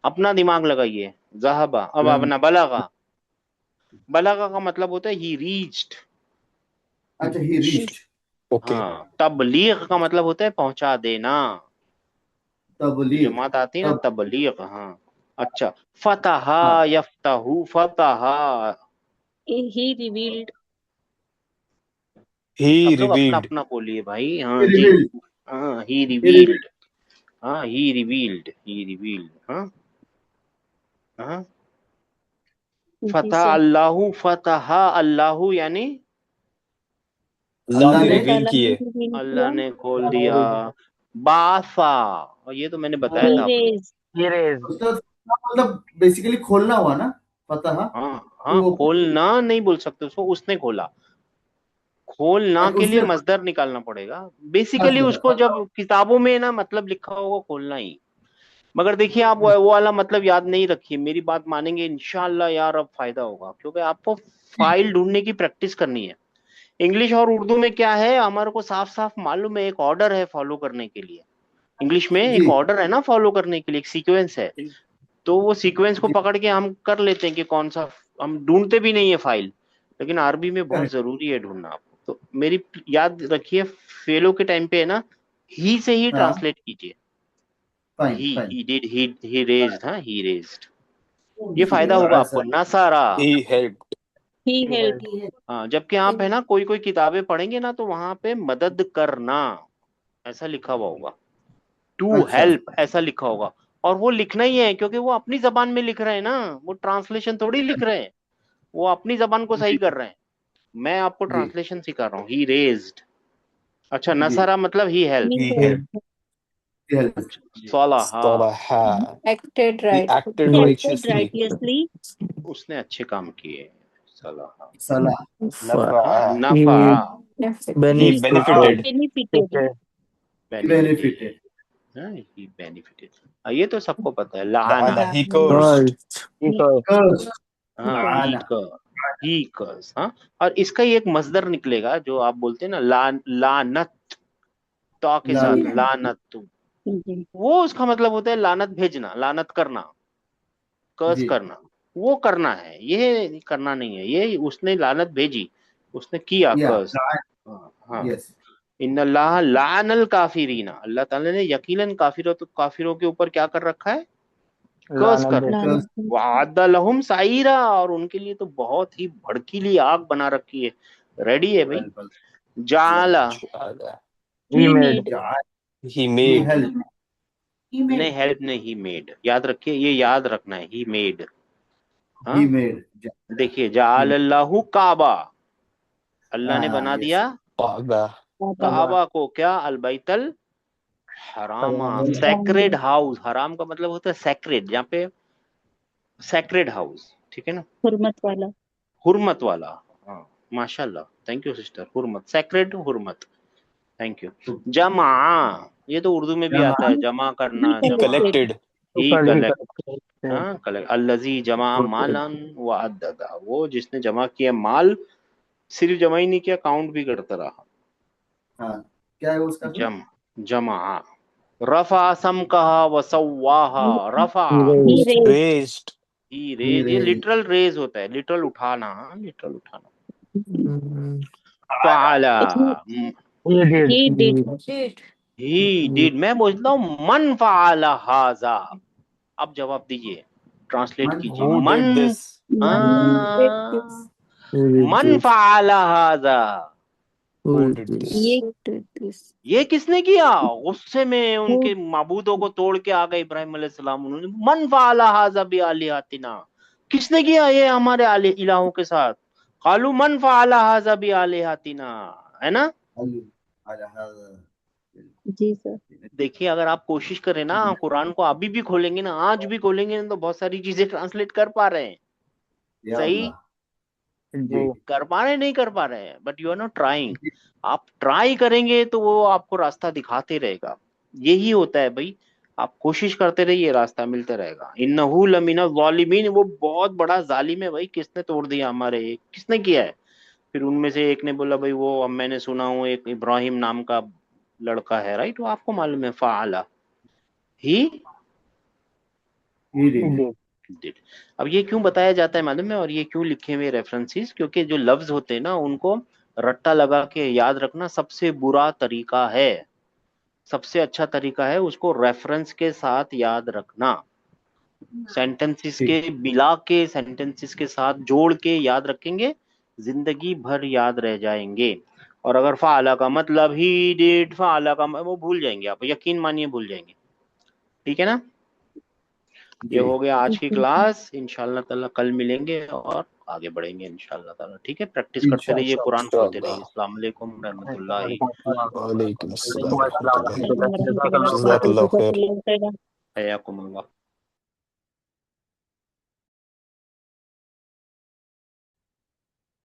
A: अपना दिमाग लगाइए। ज़हाबा, अब अपना बलगा। बलगा का मतलब होता है ही रीच्ड।
D: अच्छा ही रीच्ड
B: ओके।
A: हाँ। तबलीग का मतलब होता है पहुंचा देना। जो
D: तबलीग
A: जमात आती है ना,
D: तब
A: तबलीग, हाँ। अच्छा, फतहा
D: हाँ
A: यफ्तहू, फतहा।
F: ही रिवील्ड,
B: ही
A: सब लोग अपना
B: रिवील्ड।
A: अपना बोलिए भाई, हाँ जी।
D: रिवील्ड
A: हाँ, ही
D: ही
A: रिवील्ड, हाँ ही रिवील्ड, ही रिवील्ड, हाँ हाँ। फतह
F: से
A: अल्लाहु, फतहा अल्लाहु यानी
B: अल्लाह
D: अल्लाह
B: ने
D: ने
F: अल्लाह
B: रिवील
F: ताला ने
B: किए।
F: रिवील
A: अल्लाह
F: किया।
A: ने खोल दिया। बासा, और ये तो मैंने बताया
F: ही
A: था आपको।
F: Raise,
C: erase.
D: उसका मतलब बेसिकली खोलना हुआ ना फतह
A: हाँ हाँ,
D: टू ओपन
A: खोलना नहीं बोल सकते उसको, उसने खोला। खोलना के लिए
D: उसमें
A: मजदर निकालना पड़ेगा बेसिकली।
D: बस
A: उसको जब किताबों में ना मतलब लिखा होगा खोलना ही, मगर देखिए आप वो वाला मतलब याद नहीं रखिए, मेरी बात मानेंगे इंशाल्लाह यार, अब फायदा होगा, क्योंकि आपको फाइल ढूंढने की प्रैक्टिस करनी है। इंग्लिश और उर्दू में क्या है, हमारे को साफ साफ मालूम है, एक ऑर्डर है फॉलो करने के लिए। इंग्लिश में एक
D: जी
A: ऑर्डर है ना फॉलो करने के लिए, एक सीक्वेंस है, तो वो सीक्वेंस को
D: जी
A: पकड़ के हम कर लेते हैं कि कौन सा, हम ढूंढते भी नहीं है फाइल। लेकिन अरबी में बहुत
D: करेक्ट
A: जरूरी है ढूंढना आपको, तो मेरी याद रखिए, फेलो के टाइम पे है ना, ही से ही
D: हाँ
A: ट्रांसलेट कीजिए।
D: Fine fine
A: he did, he raised, हाँ he raised। ये फायदा होगा
D: ऐसा
A: आपको। नसारा,
B: he helped।
F: he helped,
A: हाँ, जबकि आप है ना कोई कोई किताबें पढ़ेंगे ना तो वहां पे मदद करना ऐसा लिखा हुआ होगा, टू
D: अच्छा
A: हेल्प ऐसा लिखा होगा। और वो लिखना ही है, क्योंकि वो अपनी जबान में लिख रहे हैं ना, वो ट्रांसलेशन थोड़ी लिख रहे हैं, वो अपनी जबान को सही
D: जी
A: कर रहे हैं। मैं आपको
D: जी
A: ट्रांसलेशन सिखा रहा हूँ। ही रेज्ड, अच्छा
D: जी
A: नसारा मतलब he help.
F: he
B: he
F: helped,
B: helped।
D: Help
A: अच्छा
D: जी
A: सलाहा,
B: Salaha।
G: Acted
B: he
G: right.
B: acted
F: he acted
B: righteously।
F: righteously,
A: उसने अच्छे काम किए। सलाहा,
D: सलाह
A: हाँ,
B: nafa'a।
A: नफा,
B: he
F: he
B: benefited।
F: benefited,
A: benefited,
D: benefited
A: हाँ ही बेनिफिटेड, ये तो सबको पता है। लाना,
B: la'ana, he cursed।
F: he
D: कर्स
A: हाँ
D: लाना
A: ही कर्स, हाँ। और इसका ही एक मजदर निकलेगा जो आप बोलते हैं ना, लानत, तो के साथ
D: लाना
A: लानत,
F: जी,
A: वो उसका मतलब होता है लानत भेजना, लानत करना, कर्स
D: जी
A: करना। वो करना है, ये करना नहीं है। ये उसने लानत भेजी, उसने किया
D: या
A: कर्स। हाँ,
D: यस
A: इन्नल्लाह लानल काफिरीना, अल्लाह ताला ने यकीनन काफिरों के ऊपर क्या कर रखा है, कर्स
C: लानत
A: कर
C: दे
A: रखा है।
D: कर्स
F: लानत,
A: वअद्दा लहुम साइरा, और उनके लिए तो बहुत ही भड़कीली आग बना रखी है, रेडी है भाई।
D: बल बल
A: जाला,
B: Ja'ala।
F: he
C: he made
F: made,
B: he
D: he
B: made।
D: Help
A: नहीं हेल्प नहीं, ही मेड, याद रखिए, ये याद रखना है, ही मेड।
D: ही
A: हाँ,
D: मेड
A: देखिए जाअलल्लाहु काबा, अल्लाह ने बना
D: यस
A: दिया
B: Kaaba।
F: Kaaba,
A: काबा को, क्या, अलबैतल हरामा,
F: Haram,
A: सैक्रेड हाउस। हराम का मतलब होता है सैक्रेड, यहाँ पे सैक्रेड हाउस, ठीक है ना,
F: हुर्मत वाला,
A: हुर्मत वाला। हाँ, माशाल्लाह, थैंक यू सिस्टर। हुर्मत, सैक्रेड हुर्मत, थैंक यू। जमा, ये तो उर्दू में भी
D: जमा
A: आता है, जमा करना,
F: he
B: he
A: जमा,
F: collected,
B: collected।
A: ही
C: कल ही
A: कलेक्ट,
C: करते
A: हाँ कलेक्ट, अल्लजी जमा
D: टोटल
A: मालन व अद्ददा, वो जिसने जमा किया माल, सिर्फ जमा ही नहीं किया, काउंट भी करता रहा।
D: हाँ क्या है उसका फिर
A: जमा, रफा सम कहा व सवाहा, रफा,
F: he
C: he
F: raised,
B: raised।
A: He
D: he
A: raise, ये
D: रेज
A: लिटरल रेज होता है, लिटरल उठाना, हाँ, लिटरल उठाना।
G: Mm,
A: फाला,
F: he did,
G: Did.
A: He did, मैं बोलता हूँ मन फाला हाजा। अब जवाब दीजिए, ट्रांसलेट
D: मन
A: कीजिए,
B: who
A: मन,
B: did this।
F: man did this,
A: मन फाला हाजा,
B: who did this।
F: ये
G: Did this.
A: ये किसने किया? गुस्से में
F: वो
A: उनके माबूदों को तोड़ के आ गए इब्राहिम अलैहिस्सलाम, उन्होंने मन फाला हाजा बि आलिहातिना, किसने किया ये हमारे इलाहों के साथ? कालू मन फाला हाजा बि आलिहातिना, है ना।
F: जी सर,
A: देखिए अगर आप कोशिश करें ना, कुरान को अभी भी खोलेंगे ना, आज भी खोलेंगे ना, तो बहुत सारी चीजें ट्रांसलेट कर पा रहे हैं,
D: या
A: सही
D: अल्लाह
C: जी
A: कर पा रहे हैं, नहीं कर पा रहे हैं, but you are not trying. आप ट्राई करेंगे तो वो आपको रास्ता दिखाते रहेगा। यही होता है भाई, आप कोशिश करते रहिए, रास्ता मिलता रहेगा। इन्नहु लमिना ज़ालिमीन, वो बहुत बड़ा जालिम है भाई, किसने तोड़ दिया हमारे, किसने किया है? फिर उनमें से एक ने बोला भाई वो, अब मैंने सुना हूँ एक इब्राहिम नाम का लड़का है, राइट, वो आपको मालूम है, फाला, ही
D: ही डिड
C: did
A: डिड। अब ये क्यों बताया जाता है मालूम है, और ये क्यों लिखे हुए रेफरेंसेस, क्योंकि जो लफ्ज होते हैं ना, उनको रट्टा लगा के याद रखना सबसे बुरा तरीका है। सबसे अच्छा तरीका है उसको रेफरेंस के साथ याद रखना, सेंटेंसेस के
D: ठीक
A: मिला के, सेंटेंसेस के साथ जोड़ के याद रखेंगे, जिंदगी भर याद रह जाएंगे। और अगर फाला का मतलब ही डिड, फाला का वो भूल जाएंगे, आप यकीन मानिए भूल जाएंगे, ठीक है ना। ये
D: जी
A: हो गया आज की
F: जी
A: क्लास, इंशाल्लाह ताला कल मिलेंगे और आगे बढ़ेंगे इंशाल्लाह ताला, ठीक है। प्रैक्टिस करते रहिए,
D: इंशाल्लाह
A: कुरान खोलते रहिए।
B: इंशाअल्लाह।
A: अस्सलाम वालेकुम रहमतुल्लाहि
B: वालेकुम अस्सलाम
C: वालेकुम अस्सलाम
B: रहमतुल्लाहि।
C: रहमतुल्लाह
F: वरहमतुल्लाहि
C: जज़ाकल्लाह
B: जज़ाकल्लाह खैर।
F: वबरकातुहू।
A: हयाकुमुल्लाह।